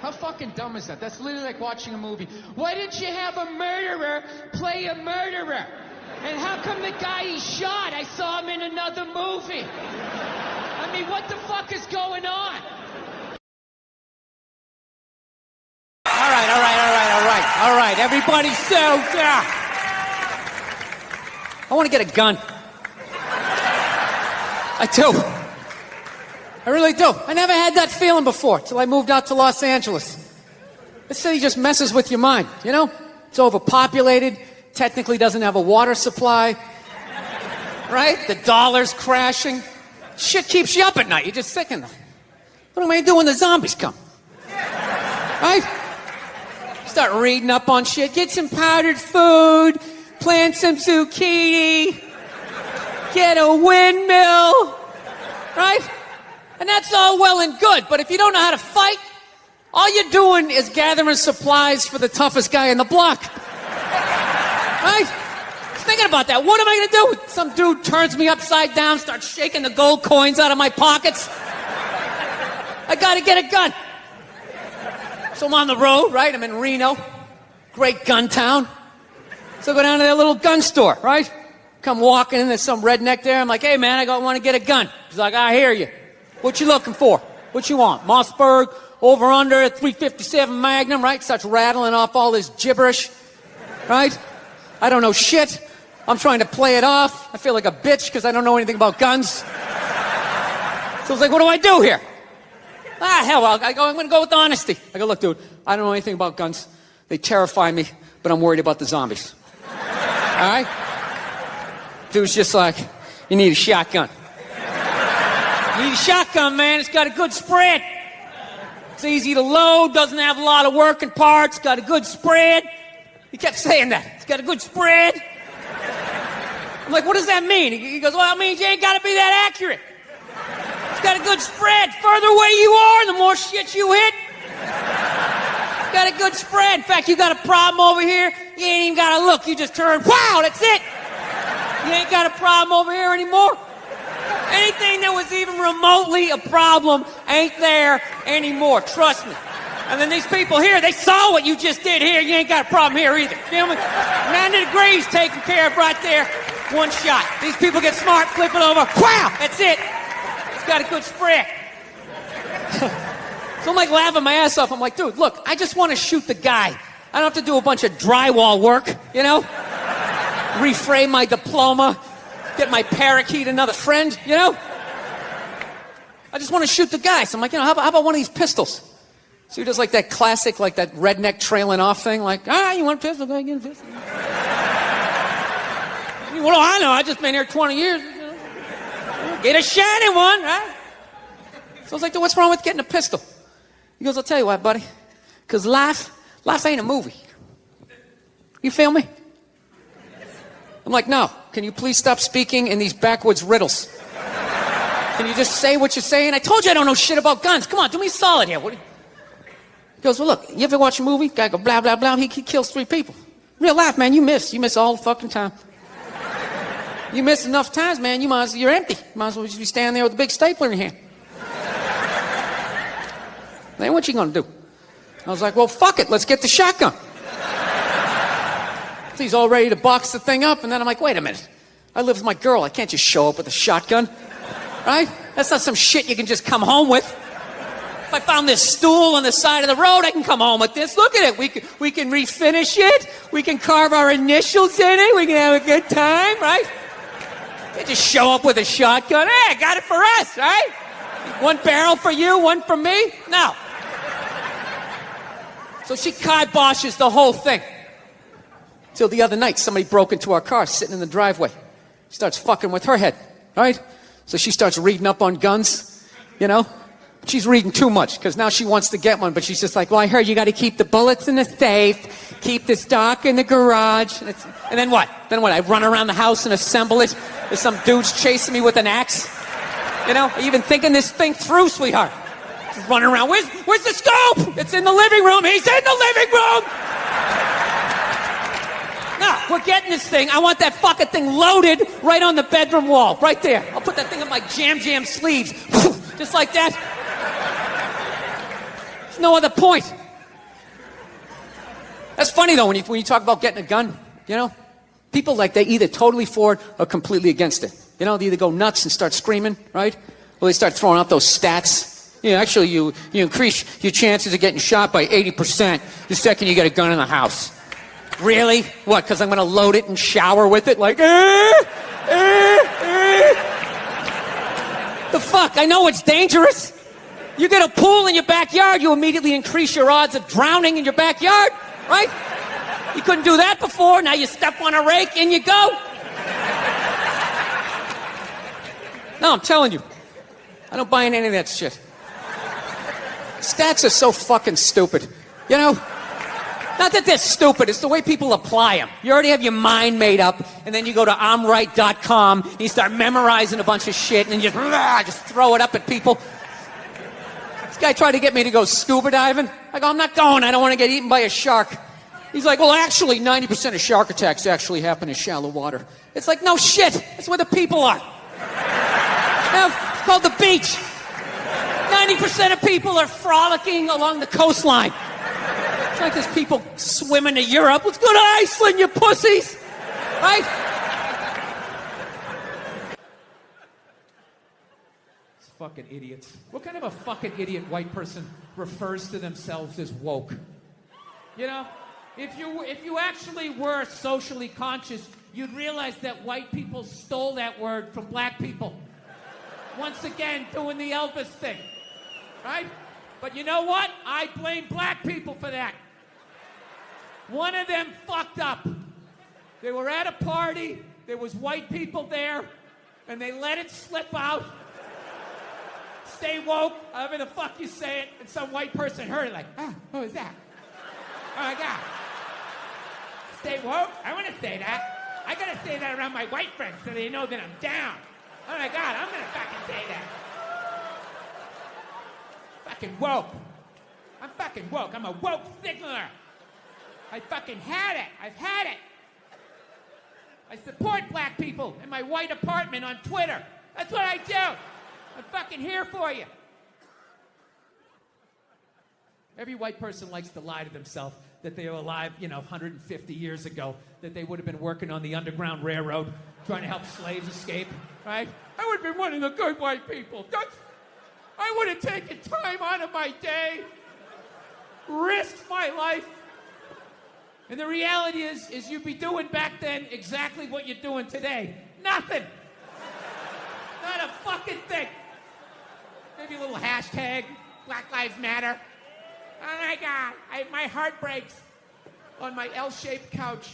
How fucking dumb is that? That's literally like watching a movie. Why didn't you have a murderer play a murderer? And how come the guy he shot, I saw him in another movie? I mean, what the fuck is going on? All right, everybody, so... I want to get a gun. I do. I really do. I never had that feeling before till I moved out to Los Angeles. This city just messes with your mind, you know? It's overpopulated, technically doesn't have a water supply, right? The dollar's crashing. Shit keeps you up at night. You're just thinking, what am I gonna do when the zombies come? Right? Start reading up on shit. Get some powdered food, plant some zucchini, get a windmill, right? And that's all well and good, but if you don't know how to fight, all you're doing is gathering supplies for the toughest guy in the block. Right? Thinking about that. What am I gonna do? Some dude turns me upside down, starts shaking the gold coins out of my pockets. I gotta get a gun. So I'm on the road, right? I'm in Reno. Great gun town. So I go down to their little gun store, right? Come walking in, there's some redneck there. I'm like, hey man, I want to get a gun. He's like, I hear you. What you looking for? What you want? Mossberg, over under, 357 Magnum, right? Starts rattling off all this gibberish, right? I don't know shit. I'm trying to play it off. I feel like a bitch because I don't know anything about guns. So I was like, what do I do here? Hell, I'm going to go with honesty. I go, look, dude, I don't know anything about guns. They terrify me, but I'm worried about the zombies. All right? Dude's just like, you need a shotgun. You need a shotgun, man. It's got a good spread. It's easy to load, doesn't have a lot of working parts, got a good spread. He kept saying that. It's got a good spread. I'm like, what does that mean? He goes, well, it means you ain't got to be that accurate. It's got a good spread. Further away you are, the more shit you hit. It's got a good spread. In fact, you got a problem over here, you ain't even got to look. You just turn, wow, that's it. You ain't got a problem over here anymore. Anything that was even remotely a problem ain't there anymore. Trust me. And then these people here, they saw what you just did here. You ain't got a problem here either. Feel me? 90 degrees taken care of right there. One shot. These people get smart, flip it over. Wow, that's it. It's got a good spread. So I'm like laughing my ass off. I'm like, dude, look, I just want to shoot the guy. I don't have to do a bunch of drywall work, you know? Reframe my diploma, get my parakeet another friend, you know? I just want to shoot the guy. So I'm like, you know, how about one of these pistols? So he does like that classic, like that redneck trailing off thing, like, you want a pistol? Go ahead, get a pistol. What do I know? I just been here 20 years. You know? Get a shiny one, right? So I was like, dude, what's wrong with getting a pistol? He goes, I'll tell you what, buddy. Because life ain't a movie. You feel me? I'm like, no. Can you please stop speaking in these backwoods riddles? Can you just say what you're saying? I told you I don't know shit about guns. Come on, do me a solid here. He goes, well, look, you ever watch a movie? Guy go, blah, blah, blah. He kills 3 people. Real life, man, you miss. You miss all the fucking time. You miss enough times, man, you're empty. You might as well just be standing there with a big stapler in your hand. Then what you gonna do? I was like, well, fuck it, let's get the shotgun. So he's all ready to box the thing up, and then I'm like, wait a minute. I live with my girl, I can't just show up with a shotgun. Right? That's not some shit you can just come home with. If I found this stool on the side of the road, I can come home with this. Look at it. We can refinish it. We can carve our initials in it. We can have a good time, right? You just show up with a shotgun. Hey, I got it for us, right? One barrel for you, one for me? No. So she kiboshes the whole thing. Till the other night, somebody broke into our car sitting in the driveway. Starts fucking with her head, right? So she starts reading up on guns, you know? She's reading too much, because now she wants to get one, but she's just like, well, I heard you got to keep the bullets in the safe, keep the stock in the garage. And then what? I run around the house and assemble it. There's some dudes chasing me with an axe. You know, even thinking this thing through, sweetheart. Just running around. Where's the scope? It's in the living room. He's in the living room. No, we're getting this thing. I want that fucking thing loaded right on the bedroom wall, right there. I'll put that thing in my jam sleeves, just like that. There's no other point. That's funny though when you talk about getting a gun. You know, people like they either totally for it or completely against it. You know, they either go nuts and start screaming, right? Or they start throwing out those stats. Yeah, actually, you increase your chances of getting shot by 80% the second you get a gun in the house. Really? What, because I'm going to load it and shower with it? Like, The The fuck? I know it's dangerous. You get a pool in your backyard, you immediately increase your odds of drowning in your backyard, right? You couldn't do that before. Now you step on a rake, in you go. No, I'm telling you. I don't buy in any of that shit. Stats are so fucking stupid. You know? Not that they're stupid, it's the way people apply them. You already have your mind made up, and then you go to I'mRight.com, and you start memorizing a bunch of shit, and then you just throw it up at people. This guy tried to get me to go scuba diving. I go, I'm not going, I don't want to get eaten by a shark. He's like, well, actually, 90% of shark attacks actually happen in shallow water. It's like, no shit, that's where the people are. Now, it's called the beach. 90% of people are frolicking along the coastline. It's like there's people swimming to Europe. Let's go to Iceland, you pussies! Right? It's fucking idiots. What kind of a fucking idiot white person refers to themselves as woke? You know? If you actually were socially conscious, you'd realize that white people stole that word from black people. Once again, doing the Elvis thing. Right? But you know what? I blame black people for that. One of them fucked up. They were at a party, there was white people there, and they let it slip out. Stay woke, however the fuck you say it, and some white person heard it like, who is that? Oh my God. Stay woke? I want to say that. I gotta say that around my white friends so they know that I'm down. Oh my God, I'm gonna fucking say that. Fucking woke. I'm fucking woke. I'm a woke signaler. I fucking had it. I've had it. I support black people in my white apartment on Twitter. That's what I do. I'm fucking here for you. Every white person likes to lie to themselves that they were alive, 150 years ago, that they would have been working on the Underground Railroad, trying to help slaves escape, right? I would have been one of the good white people. I would have taken time out of my day, risked my life. And the reality is you'd be doing back then exactly what you're doing today. Nothing. Not a fucking thing. Maybe a little hashtag, Black Lives Matter. Oh my God, my heart breaks on my L-shaped couch.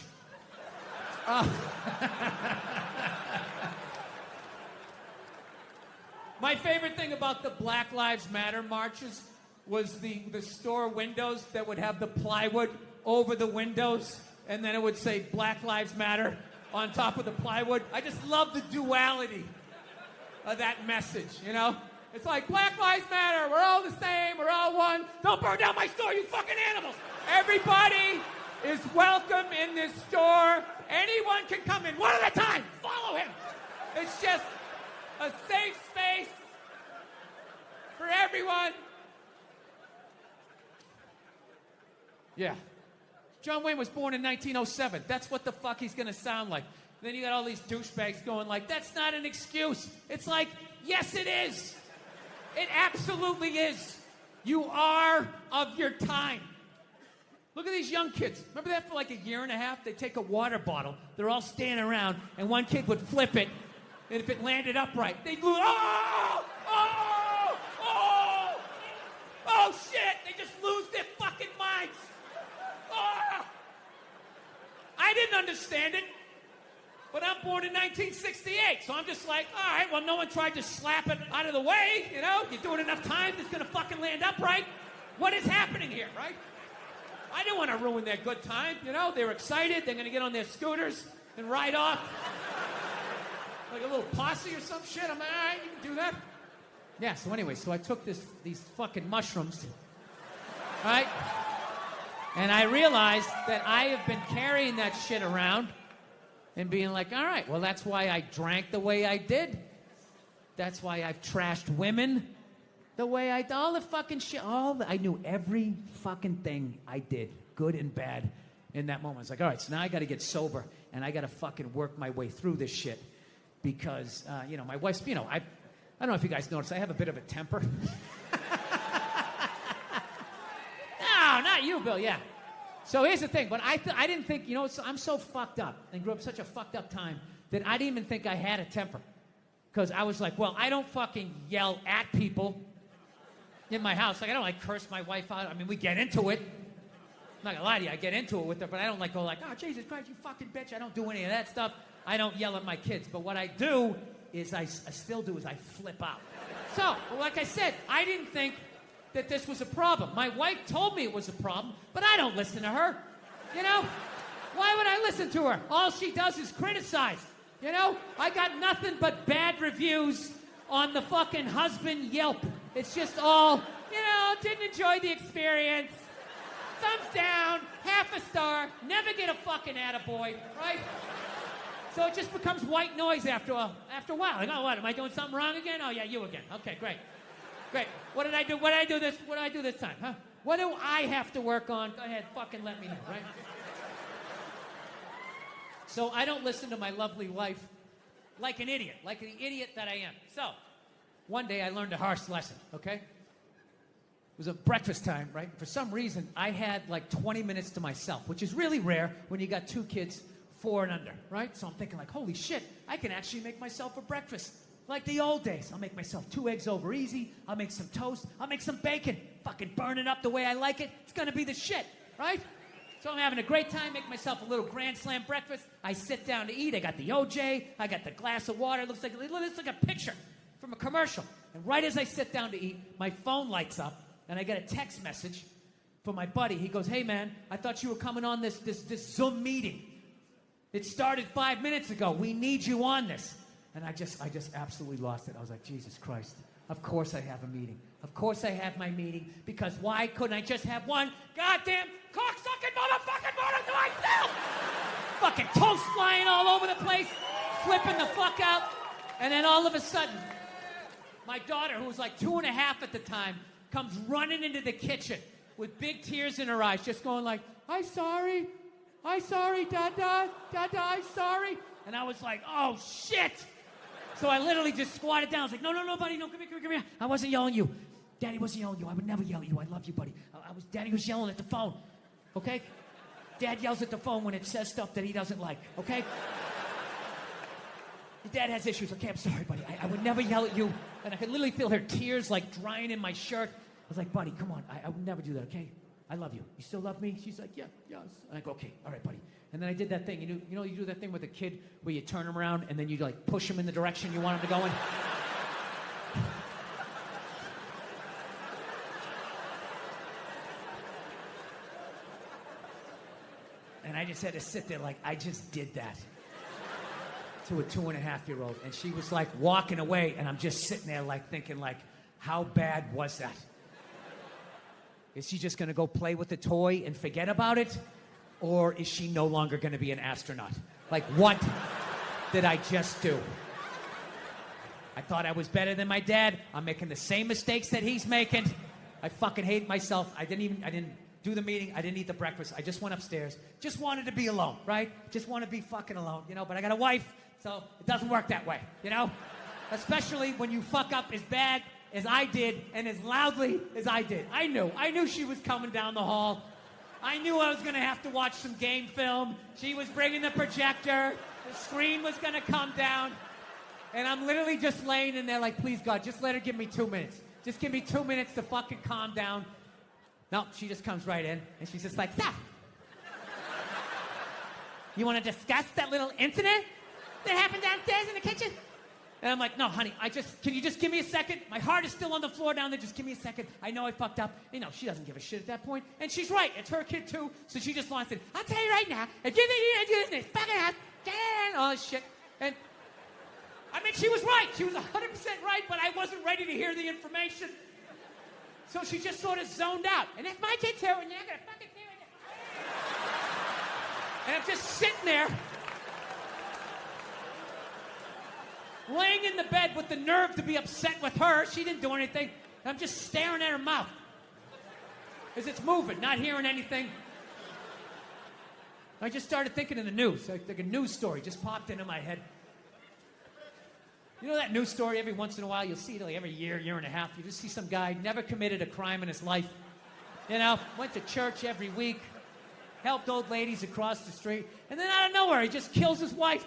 My favorite thing about the Black Lives Matter marches was the store windows that would have the plywood over the windows, and then it would say Black Lives Matter on top of the plywood. I just love the duality of that message, It's like, Black Lives Matter, we're all the same, we're all one. Don't burn down my store, you fucking animals. Everybody is welcome in this store. Anyone can come in, one at a time. Follow him. It's just a safe space for everyone. Yeah. John Wayne was born in 1907. That's what the fuck he's gonna sound like. Then you got all these douchebags going like, that's not an excuse. It's like, yes it is. It absolutely is. You are of your time. Look at these young kids. Remember that for like a year and a half? They'd take a water bottle. They're all standing around, and one kid would flip it, and if it landed upright, they'd lose. Oh, shit! They just lose their fucking minds. Oh. I didn't understand it. But I'm born in 1968, so I'm just like, all right, well, no one tried to slap it out of the way, You do it enough times, it's gonna fucking land upright. What is happening here, right? I didn't want to ruin their good time, They were excited, they're gonna get on their scooters and ride off. Like a little posse or some shit. I'm like, all right, you can do that. Yeah, so anyway, I took these fucking mushrooms, right? And I realized that I have been carrying that shit around and being like, all right, well, that's why I drank the way I did. That's why I've trashed women the way I did. All the fucking shit. I knew every fucking thing I did, good and bad, in that moment. I was like, all right, so now I got to get sober, and I got to fucking work my way through this shit. Because, my wife's, I don't know if you guys noticed, I have a bit of a temper. No, not you, Bill, yeah. So here's the thing, but I didn't think, I'm so fucked up and grew up such a fucked up time that I didn't even think I had a temper. Because I was like, well, I don't fucking yell at people in my house. Like, I don't like curse my wife out. I mean, we get into it. I'm not gonna lie to you, I get into it with her, but I don't like go like, oh, Jesus Christ, you fucking bitch. I don't do any of that stuff. I don't yell at my kids. But what I do is I still do is I flip out. So, like I said, I didn't think that this was a problem. My wife told me it was a problem, but I don't listen to her. You know? Why would I listen to her? All she does is criticize. You know? I got nothing but bad reviews on the fucking husband Yelp. It's just all, you know, didn't enjoy the experience. Thumbs down, half a star, never get a fucking attaboy, right? So it just becomes white noise after a while. Like, oh, what, am I doing something wrong again? Oh, yeah, you again. Okay, great. Great. What did I do? What did I do this time, huh? What do I have to work on? Go ahead, fucking let me know, right? So I don't listen to my lovely wife like an idiot that I am. So one day I learned a harsh lesson, okay? It was a breakfast time, right? For some reason, I had like 20 minutes to myself, which is really rare when you got 2 kids, 4 and under, right? So I'm thinking like, holy shit, I can actually make myself a breakfast. Like the old days. I'll make myself 2 eggs over easy. I'll make some toast. I'll make some bacon. Fucking burn it up the way I like it. It's gonna be the shit, right? So I'm having a great time, make myself a little Grand Slam breakfast. I sit down to eat. I got the OJ. I got the glass of water. It looks like a picture from a commercial. And right as I sit down to eat, my phone lights up, and I get a text message from my buddy. He goes, hey, man, I thought you were coming on this Zoom meeting. It started 5 minutes ago. We need you on this. And I just absolutely lost it. I was like, Jesus Christ. Of course I have a meeting. Of course I have my meeting. Because why couldn't I just have one goddamn cocksucking motherfucking motor to myself? Fucking toast flying all over the place. Flipping the fuck out. And then all of a sudden, my daughter, who was like 2.5 at the time, comes running into the kitchen with big tears in her eyes, just going like, I'm sorry, Dada, I'm sorry. And I was like, oh, shit. So I literally just squatted down. I was like, no, buddy, no, come here. I wasn't yelling at you. Daddy wasn't yelling at you. I would never yell at you. I love you, buddy. Daddy was yelling at the phone, okay? Dad yells at the phone when it says stuff that he doesn't like, okay? Your dad has issues. Okay, I'm sorry, buddy. I would never yell at you. And I could literally feel her tears like drying in my shirt. I was like, buddy, come on. I would never do that, okay? I love you. You still love me? She's like, yeah, yes. And I go, okay, all right, buddy. And then I did that thing. You know, you do that thing with a kid where you turn him around and then you like push him in the direction you want him to go in. And I just had to sit there like I just did that to a 2.5-year-old. And she was like walking away, and I'm just sitting there like thinking like, how bad was that? Is she just gonna go play with the toy and forget about it? Or is she no longer gonna be an astronaut? Like, what did I just do? I thought I was better than my dad. I'm making the same mistakes that he's making. I fucking hate myself. I didn't do the meeting. I didn't eat the breakfast. I just went upstairs. Just wanted to be alone, right? Just want to be fucking alone, you know? But I got a wife, so it doesn't work that way, you know? Especially when you fuck up as bad as I did and as loudly as I did. I knew she was coming down the hall. I knew I was going to have to watch some game film. She was bringing the projector. The screen was going to come down. And I'm literally just laying in there like, please, God, just let her give me 2 minutes. Just give me 2 minutes to fucking calm down. No, she just comes right in, and she's just like, stop. You want to discuss that little incident that happened downstairs in the kitchen? And I'm like, no, honey, can you just give me a second? My heart is still on the floor down there. Just give me a second. I know I fucked up. You know, she doesn't give a shit at that point. And she's right. It's her kid, too. So she just wants it. I'll tell you right now, if you think you're going to do this fucking house, all this shit. And, I mean, she was right. She was 100% right, but I wasn't ready to hear the information. So she just sort of zoned out. And if my kid's here, and you're going to fucking hear it. And I'm just sitting there, laying in the bed with the nerve to be upset with her. She didn't do anything. And I'm just staring at her mouth as it's moving, not hearing anything. I just started thinking of the news. Like a news story just popped into my head. You know that news story every once in a while? You'll see it like every year and a half. You just see some guy never committed a crime in his life. You know, went to church every week, helped old ladies across the street, and then out of nowhere, he just kills his wife.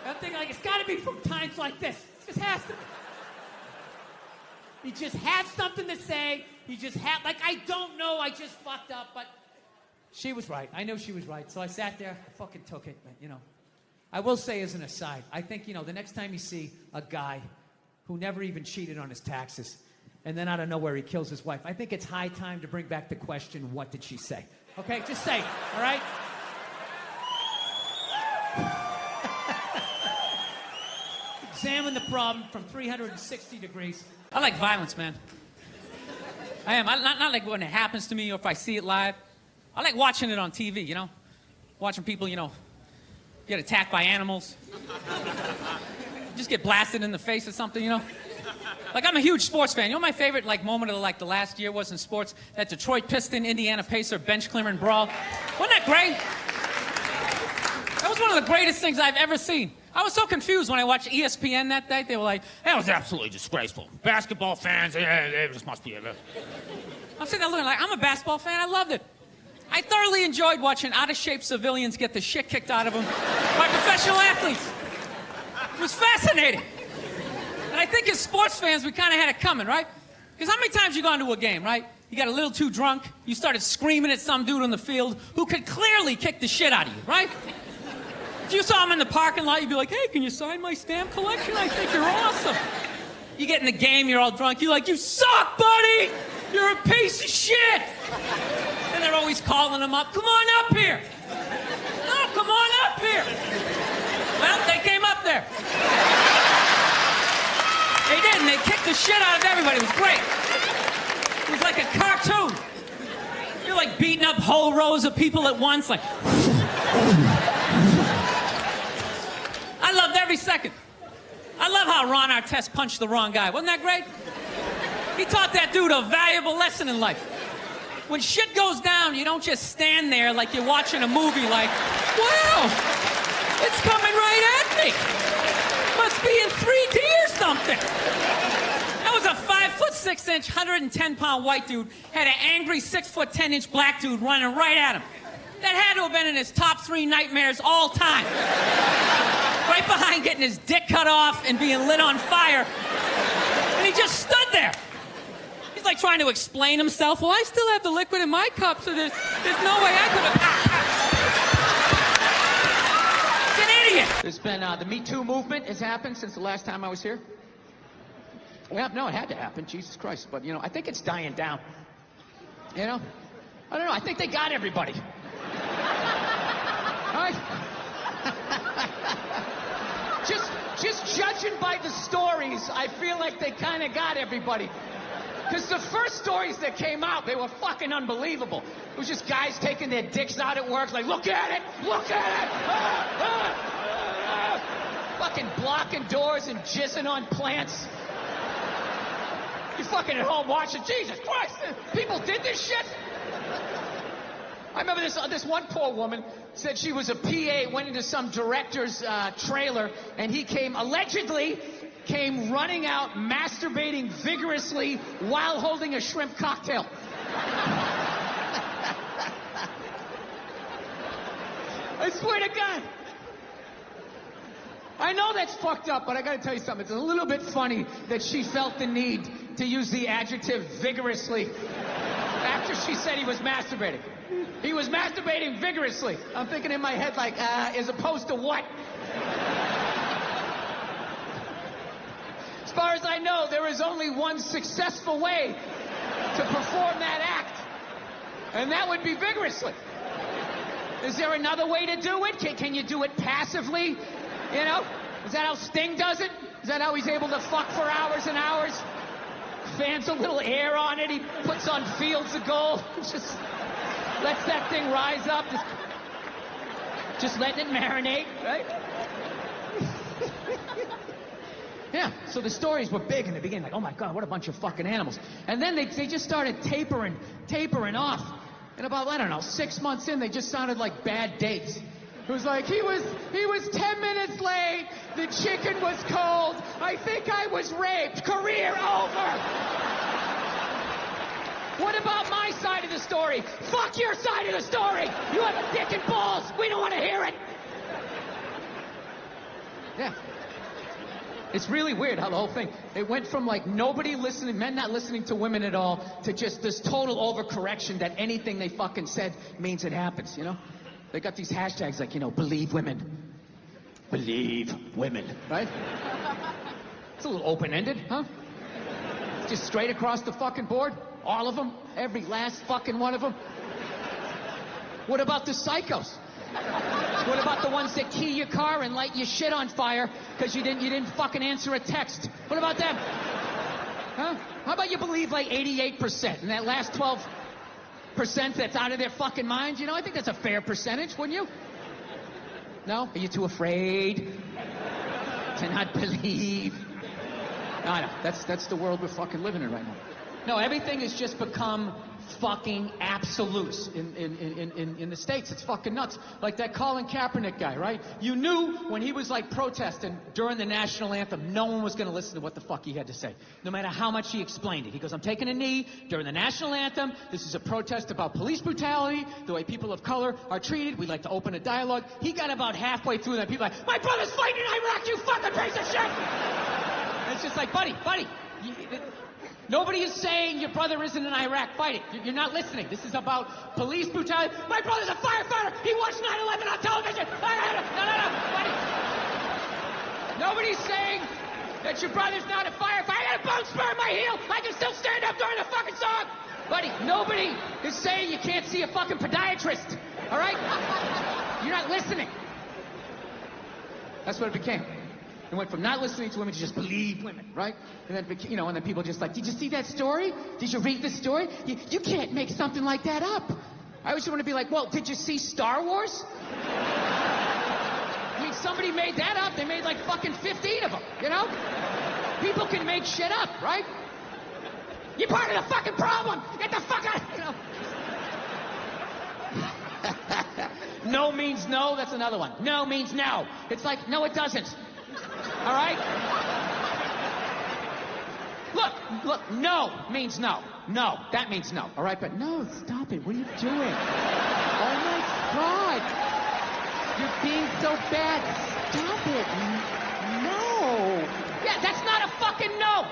I'm thinking, like, it's got to be from times like this. It just has to be. He just had something to say. He just had, like, I don't know, I just fucked up, but she was right. I knew she was right. So I sat there, I fucking took it, but, you know. I will say as an aside, I think, you know, the next time you see a guy who never even cheated on his taxes, and then out of nowhere he kills his wife, I think it's high time to bring back the question, what did she say? Okay, just say it, all right? Examine the problem from 360 degrees. I like violence, man. I am. Not like when it happens to me or if I see it live. I like watching it on TV, you know? Watching people, you know, get attacked by animals. Just get blasted in the face or something, you know? Like, I'm a huge sports fan. You know my favorite, like, moment of, like, the last year was in sports? That Detroit Piston, Indiana Pacer bench clearing brawl. Wasn't that great? That was one of the greatest things I've ever seen. I was so confused when I watched ESPN that day. They were like, that was absolutely disgraceful. Basketball fans, it just must be a... I'm sitting there looking like, I'm a basketball fan. I loved it. I thoroughly enjoyed watching out-of-shape civilians get the shit kicked out of them by professional athletes. It was fascinating. And I think as sports fans, we kind of had it coming, right? Because how many times you gone to a game, right? You got a little too drunk. You started screaming at some dude on the field who could clearly kick the shit out of you, right? If you saw him in the parking lot, you'd be like, hey, can you sign my stamp collection? I think you're awesome. You get in the game, you're all drunk. You're like, you suck, buddy! You're a piece of shit! And they're always calling him up. Come on up here! No, come on up here! Well, they came up there. They did, and they kicked the shit out of everybody. It was great. It was like a cartoon. You're like beating up whole rows of people at once, like... I loved every second. I love how Ron Artest punched the wrong guy. Wasn't that great? He taught that dude a valuable lesson in life. When shit goes down, you don't just stand there like you're watching a movie like, wow, it's coming right at me. Must be in 3D or something. That was a 5'6", 110-pound white dude, had an angry 6'10" black dude running right at him. That had to have been in his top 3 nightmares all time. Right behind getting his dick cut off and being lit on fire. And he just stood there. He's like trying to explain himself. Well, I still have the liquid in my cup, so there's no way I could have... He's an idiot. There's been, the Me Too movement has happened since the last time I was here. Yeah, no, it had to happen, Jesus Christ. But, you know, I think it's dying down. You know? I don't know, I think they got everybody. All right? Just judging by the stories, I feel like they kind of got everybody. Because the first stories that came out, they were fucking unbelievable. It was just guys taking their dicks out at work, like, look at it, look at it. Fucking blocking doors and jizzing on plants. You're fucking at home watching, Jesus Christ, people did this shit? I remember this one poor woman said she was a PA, went into some director's trailer, and he allegedly came running out, masturbating vigorously while holding a shrimp cocktail. I swear to God. I know that's fucked up, but I gotta tell you something. It's a little bit funny that she felt the need to use the adjective vigorously after she said he was masturbating. He was masturbating vigorously. I'm thinking in my head, like, as opposed to what? As far as I know, there is only one successful way to perform that act, and that would be vigorously. Is there another way to do it? Can you do it passively? You know? Is that how Sting does it? Is that how he's able to fuck for hours and hours? Fans a little air on it. He puts on fields of gold. Just lets that thing rise up. Just letting it marinate, right? Yeah, so the stories were big in the beginning. Like, oh my God, what a bunch of fucking animals. And then they just started tapering off. And about, I don't know, 6 months in, they just sounded like bad dates. It was like, he was 10 minutes late, the chicken was cold, I think I was raped, career over. What about my side of the story? Fuck your side of the story. You have a dick and balls. We don't want to hear it. Yeah. It's really weird how the whole thing, it went from like nobody listening, men not listening to women at all, to just this total overcorrection that anything they fucking said means it happens, you know? They got these hashtags like, you know, believe women. Believe women, right? It's a little open-ended, huh? Just straight across the fucking board. All of them. Every last fucking one of them. What about the psychos? What about the ones that key your car and light your shit on fire because you didn't fucking answer a text? What about them? Huh? How about you believe like 88% and that last 12% that's out of their fucking minds? You know, I think that's a fair percentage, wouldn't you? No? Are you too afraid to not believe? No, that's the world we're fucking living in right now. No, everything has just become fucking absolutes in the States. It's fucking nuts. Like that Colin Kaepernick guy, right? You knew when he was like protesting during the national anthem, no one was going to listen to what the fuck he had to say. No matter how much he explained it. He goes, I'm taking a knee during the national anthem. This is a protest about police brutality, the way people of color are treated. We'd like to open a dialogue. He got about halfway through that. People are like, my brother's fighting in Iraq, you fucking piece of shit! And it's just like, buddy, nobody is saying your brother isn't in Iraq fighting. You're not listening. This is about police brutality. My brother's a firefighter. He watched 9/11 on television. No, buddy. Nobody's saying that your brother's not a firefighter. I got a bone spur in my heel. I can still stand up during the fucking song. Buddy, nobody is saying you can't see a fucking podiatrist. All right? You're not listening. That's what it became. It went from not listening to women to just believe women, right? And then, you know, and then people just like, did you see that story? Did you read the story? You can't make something like that up. I always want to be like, well, did you see Star Wars? I mean, somebody made that up. They made like fucking 15 of them, you know? People can make shit up, right? You're part of the fucking problem. Get the fuck out, you know? No means no. That's another one. No means no. It's like, no, it doesn't. All right? Look, no means no. No, that means no. All right, but no, stop it. What are you doing? Oh, my God. You're being so bad. Stop it. No. Yeah, that's not a fucking no.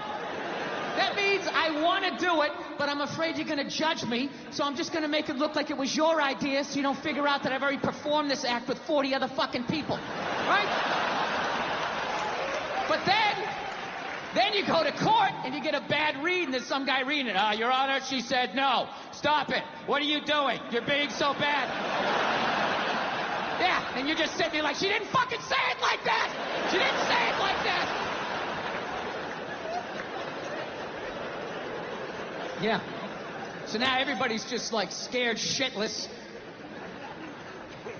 That means I want to do it, but I'm afraid you're going to judge me, so I'm just going to make it look like it was your idea so you don't figure out that I've already performed this act with 40 other fucking people. Right? But then you go to court and you get a bad read and there's some guy reading it. Your Honor, she said no. Stop it. What are you doing? You're being so bad. Yeah, and you're just sitting there like, she didn't fucking say it like that. She didn't say it like that. Yeah. So now everybody's just like scared shitless.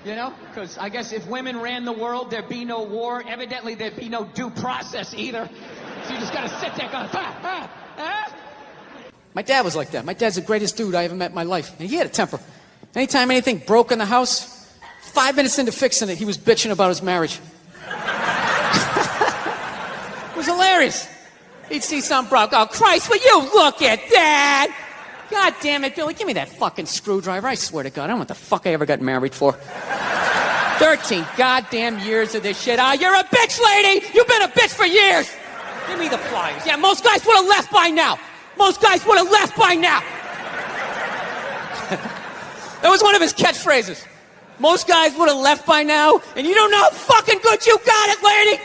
You know? Because I guess if women ran the world, there'd be no war. Evidently, there'd be no due process either. So you just gotta sit there going, My dad was like that. My dad's the greatest dude I ever met in my life. And he had a temper. Anytime anything broke in the house, 5 minutes into fixing it, he was bitching about his marriage. It was hilarious. He'd see something broke. Oh, Christ, will you look at that? God damn it, Billy, give me that fucking screwdriver. I swear to God, I don't know what the fuck I ever got married for. 13 goddamn years of this shit. You're a bitch, lady! You've been a bitch for years! Give me the pliers. Yeah, most guys would have left by now. Most guys would have left by now. That was one of his catchphrases. Most guys would have left by now, and you don't know how fucking good you got it, lady!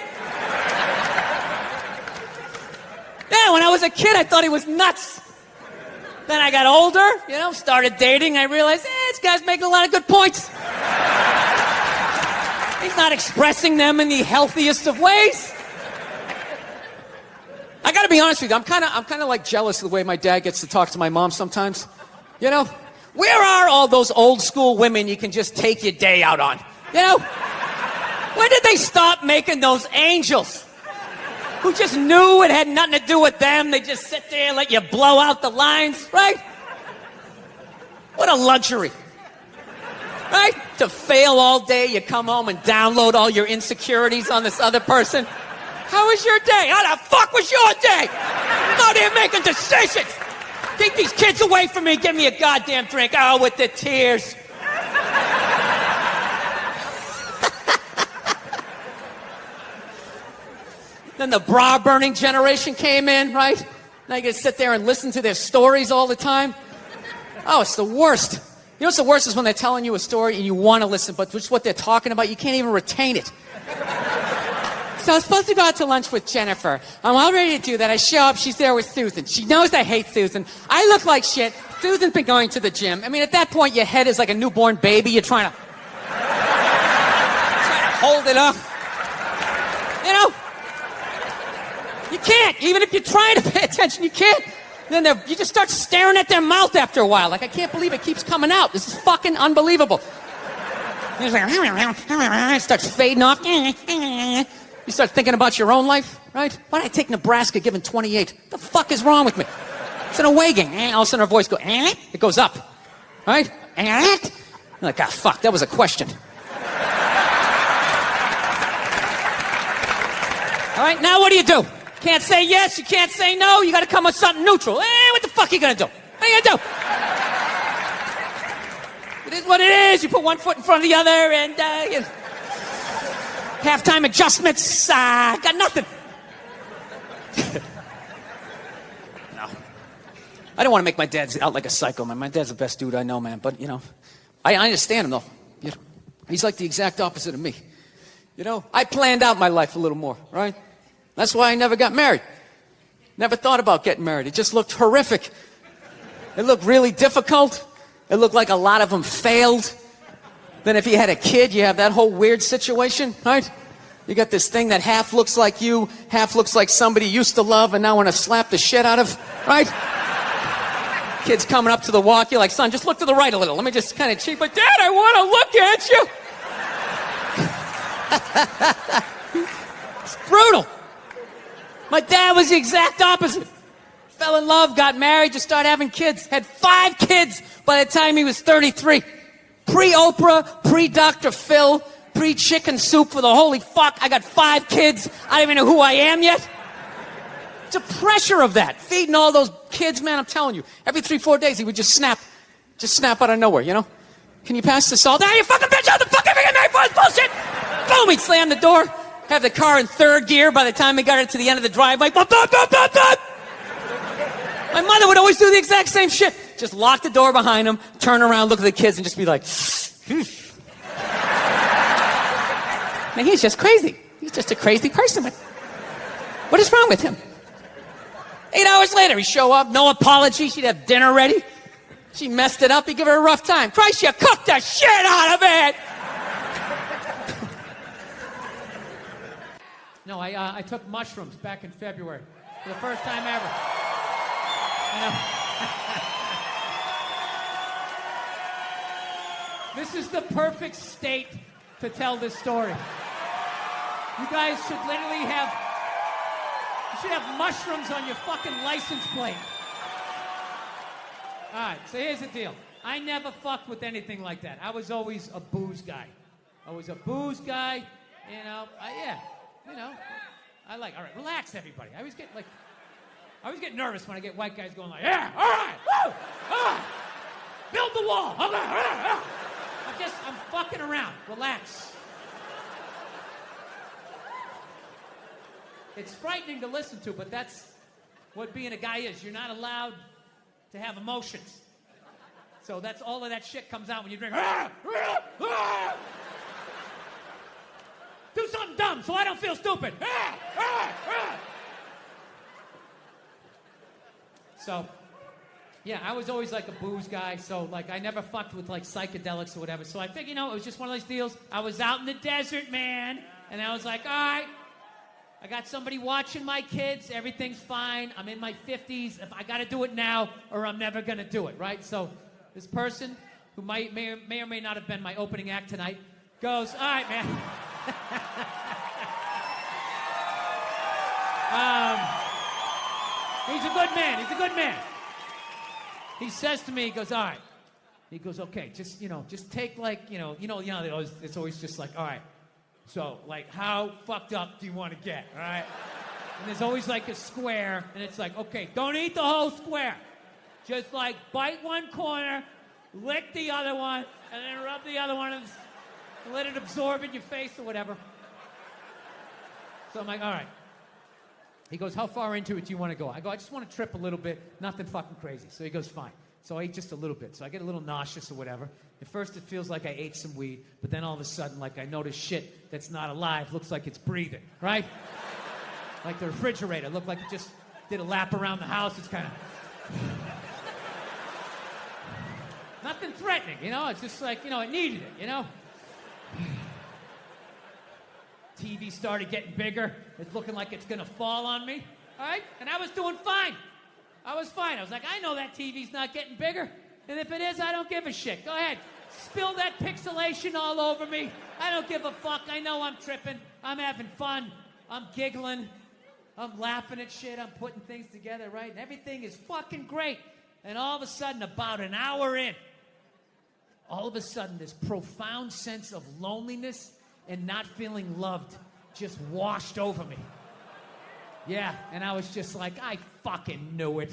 Yeah, when I was a kid, I thought he was nuts. Then I got older, you know, started dating. I realized, this guy's making a lot of good points. He's not expressing them in the healthiest of ways. I gotta be honest with you, I'm kind of like jealous of the way my dad gets to talk to my mom sometimes. You know, where are all those old school women you can just take your day out on? You know, when did they stop making those angels? Who just knew it had nothing to do with them. They just sit there and let you blow out the lines, right? What a luxury. Right? To fail all day, you come home and download all your insecurities on this other person. How was your day? How the fuck was your day? Out there making decisions. Keep these kids away from me. Give me a goddamn drink. Oh, with the tears. Then the bra-burning generation came in, right? Now you gotta sit there and listen to their stories all the time. Oh, it's the worst. You know what's the worst is when they're telling you a story and you want to listen, but just what they're talking about, you can't even retain it. So I was supposed to go out to lunch with Jennifer. I'm all ready to do that. I show up, she's there with Susan. She knows I hate Susan. I look like shit. Susan's been going to the gym. I mean, at that point, your head is like a newborn baby. You're trying to hold it up. You know? You can't. Even if you're trying to pay attention, you can't. Then you just start staring at their mouth after a while. Like, I can't believe it keeps coming out. This is fucking unbelievable. He's like, it starts fading off. You start thinking about your own life, right? Why did I take Nebraska given 28? What the fuck is wrong with me? It's an away game. All of a sudden her voice goes, it goes up, right? You're like, ah, fuck, that was a question. All right, now what do? Can't say yes, you can't say no, you gotta come with something neutral. What the fuck are you gonna do? What are you gonna do? It is what it is. You put one foot in front of the other and, halftime adjustments, got nothing. No. I don't want to make my dad out like a psycho, man. My dad's the best dude I know, man. But, you know, I understand him, though. You know, he's like the exact opposite of me. You know, I planned out my life a little more, right? That's why I never got married. Never thought about getting married. It just looked horrific. It looked really difficult. It looked like a lot of them failed. Then if you had a kid, you have that whole weird situation, right? You got this thing that half looks like you, half looks like somebody you used to love and now want to slap the shit out of, right? Kid's coming up to the walk, you're like, son, just look to the right a little. Let me just kind of cheat, but Dad, I want to look at you. It's brutal. My dad was the exact opposite. Fell in love, got married, just started having kids. Had 5 kids by the time he was 33. Pre-Oprah, pre-Dr. Phil, pre-chicken soup for the holy fuck. I got 5 kids. I don't even know who I am yet. It's a pressure of that. Feeding all those kids, man, I'm telling you. Every 3-4 days, he would just snap out of nowhere, you know? Can you pass the salt? You fucking bitch, how the fuck am I getting married for this bullshit? Boom, he'd slam the door, have the car in 3rd gear by the time we got it to the end of the driveway. Bop, bop, bop, bop, bop. My mother would always do the exact same shit. Just lock the door behind him, turn around, look at the kids, and just be like, man, he's just crazy. He's just a crazy person. What is wrong with him? 8 hours later, he'd show up, no apology. She'd have dinner ready. She messed it up. He'd give her a rough time. Christ, you cooked the shit out of it. No, I took mushrooms back in February for the first time ever. You know? This is the perfect state to tell this story. You guys should literally have mushrooms on your fucking license plate. All right, so here's the deal. I never fucked with anything like that. I was always a booze guy. You know. All right, relax, everybody. I always get nervous when I get white guys going like, yeah, all right, woo, all right. Build the wall. Okay, all right. I'm fucking around. Relax. It's frightening to listen to, but that's what being a guy is. You're not allowed to have emotions. So that's all of that shit comes out when you drink. Do something dumb so I don't feel stupid. So, yeah, I was always like a booze guy, so like I never fucked with like psychedelics or whatever. So I figured, it was just one of those deals. I was out in the desert, man, and I was like, all right, I got somebody watching my kids. Everything's fine. I'm in my 50s. If I got to do it now, or I'm never gonna do it, right? So this person, who may or may not have been my opening act tonight, goes, all right, man. He's a good man. He says to me, he goes, all right. He goes, okay, just take like, it's always just like, all right. So, like, how fucked up do you want to get, all right? And there's always like a square, and it's like, okay, don't eat the whole square. Just like bite one corner, lick the other one, and then rub the other one and let it absorb in your face or whatever. So I'm like, all right. He goes, how far into it do you want to go? I go, I just want to trip a little bit, nothing fucking crazy. So he goes, fine. So I eat just a little bit. So I get a little nauseous or whatever. At first it feels like I ate some weed, but then all of a sudden, like I notice shit that's not alive, looks like it's breathing, right? Like the refrigerator, looked like it just did a lap around the house. It's kind of... Nothing threatening, you know? It's just like, you know, it needed it, you know? TV started getting bigger. It's looking like it's gonna fall on me, all right? And I was doing fine. I was fine. I was like, I know that TV's not getting bigger. And if it is, I don't give a shit. Go ahead. Spill that pixelation all over me. I don't give a fuck. I know I'm tripping. I'm having fun. I'm giggling. I'm laughing at shit. I'm putting things together, right? And everything is fucking great. And all of a sudden, about an hour in, all of a sudden, this profound sense of loneliness and not feeling loved just washed over me. Yeah, and I was just like, I fucking knew it.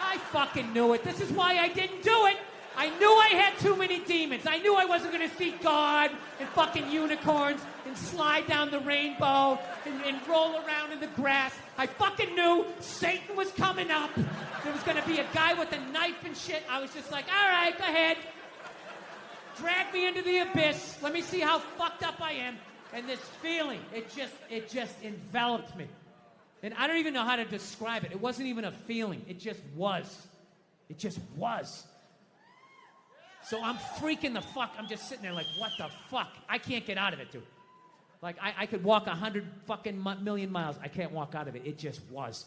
I fucking knew it. This is why I didn't do it. I knew I had too many demons. I knew I wasn't going to see God and fucking unicorns and slide down the rainbow and roll around in the grass. I fucking knew Satan was coming up. There was going to be a guy with a knife and shit. I was just like, all right, go ahead. Drag me into the abyss. Let me see how fucked up I am. And this feeling, it just enveloped me. And I don't even know how to describe it. It wasn't even a feeling. It just was. It just was. So I'm freaking the fuck. I'm just sitting there like, what the fuck? I can't get out of it, dude. Like, I could walk 100 fucking million miles. I can't walk out of it. It just was.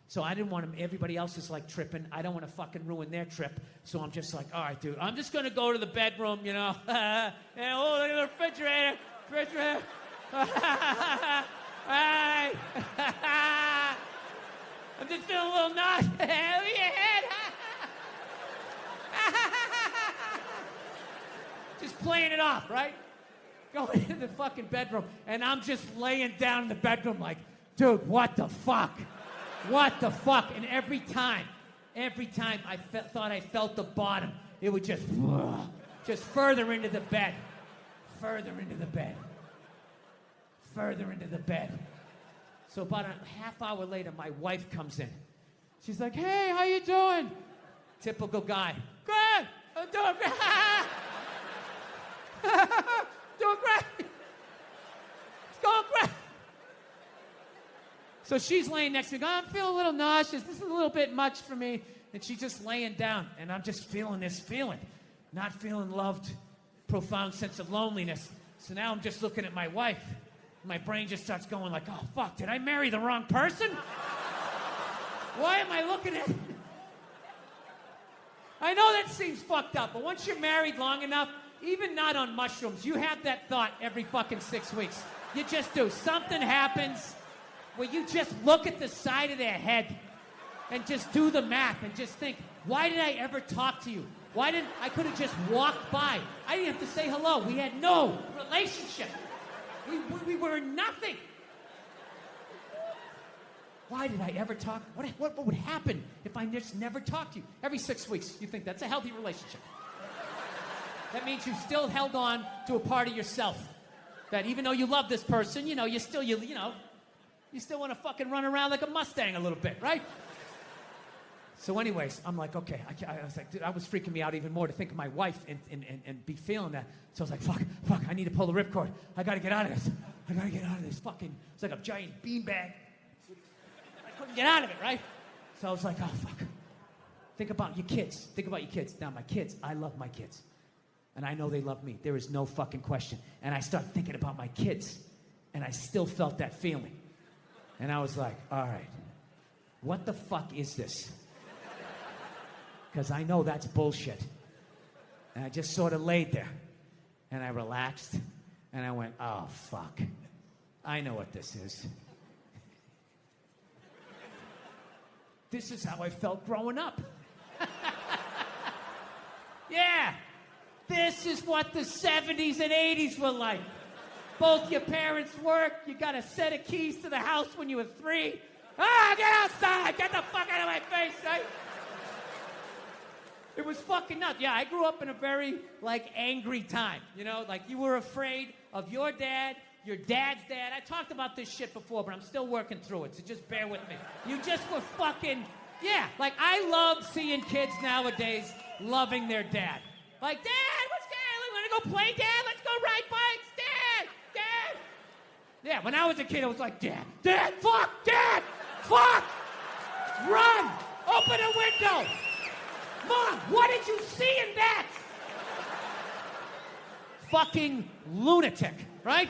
So I didn't want him. Everybody else is like tripping. I don't want to fucking ruin their trip. So I'm just like, all right, dude. I'm just going to go to the bedroom, you know. And oh, look at the refrigerator. Refrigerator. Hey. I'm just feeling a little nauseous. Hell yeah. Just playing it off, right? Going into the fucking bedroom. And I'm just laying down in the bedroom like, dude, what the fuck? What the fuck? And every time I thought I felt the bottom, it would just further into the bed. Further into the bed. Further into the bed. So about a half hour later, my wife comes in. She's like, hey, how you doing? Typical guy. Good. I'm doing great. Doing great. It's going great. So she's laying next to me, going, I'm feeling a little nauseous. This is a little bit much for me. And she's just laying down, and I'm just feeling this feeling. Not feeling loved, profound sense of loneliness. So now I'm just looking at my wife. My brain just starts going like, oh, fuck, did I marry the wrong person? Why am I looking at... I know that seems fucked up, but once you're married long enough, even not on mushrooms, you have that thought every fucking 6 weeks. You just do. Something happens where you just look at the side of their head and just do the math and just think, why did I ever talk to you? I could have just walked by. I didn't have to say hello. We had no relationship. We were nothing. Why did I ever talk? What would happen if I just never talked to you? Every 6 weeks, you think that's a healthy relationship. That means you still held on to a part of yourself. That even though you love this person, you know, you still want to fucking run around like a Mustang a little bit, right? So anyways, I'm like, okay. I was like, dude, I was freaking me out even more to think of my wife and be feeling that. So I was like, fuck, I need to pull the ripcord. I got to get out of this. I got to get out of this fucking, it's like a giant beanbag. I couldn't get out of it, right? So I was like, oh, fuck. Think about your kids. Now, my kids, I love my kids. And I know they love me. There is no fucking question. And I start thinking about my kids. And I still felt that feeling. And I was like, all right, what the fuck is this? Because I know that's bullshit. And I just sort of laid there. And I relaxed. And I went, oh, fuck. I know what this is. This is how I felt growing up. Yeah. This is what the 70s and 80s were like. Both your parents work. You got a set of keys to the house when you were 3. Ah, get outside. Get the fuck out of my face, right? It was fucking nuts. Yeah, I grew up in a very, angry time. You know, like, you were afraid of your dad, your dad's dad. I talked about this shit before, but I'm still working through it, so just bear with me. You just were fucking, yeah, like I love seeing kids nowadays loving their dad. Like, Dad, what's Dad? Want to go play, Dad? Let's go ride bikes, Dad, Dad. Yeah, when I was a kid, I was like, Dad, fuck, Dad, fuck, run, open a window. Mom, what did you see in that? Fucking lunatic, right?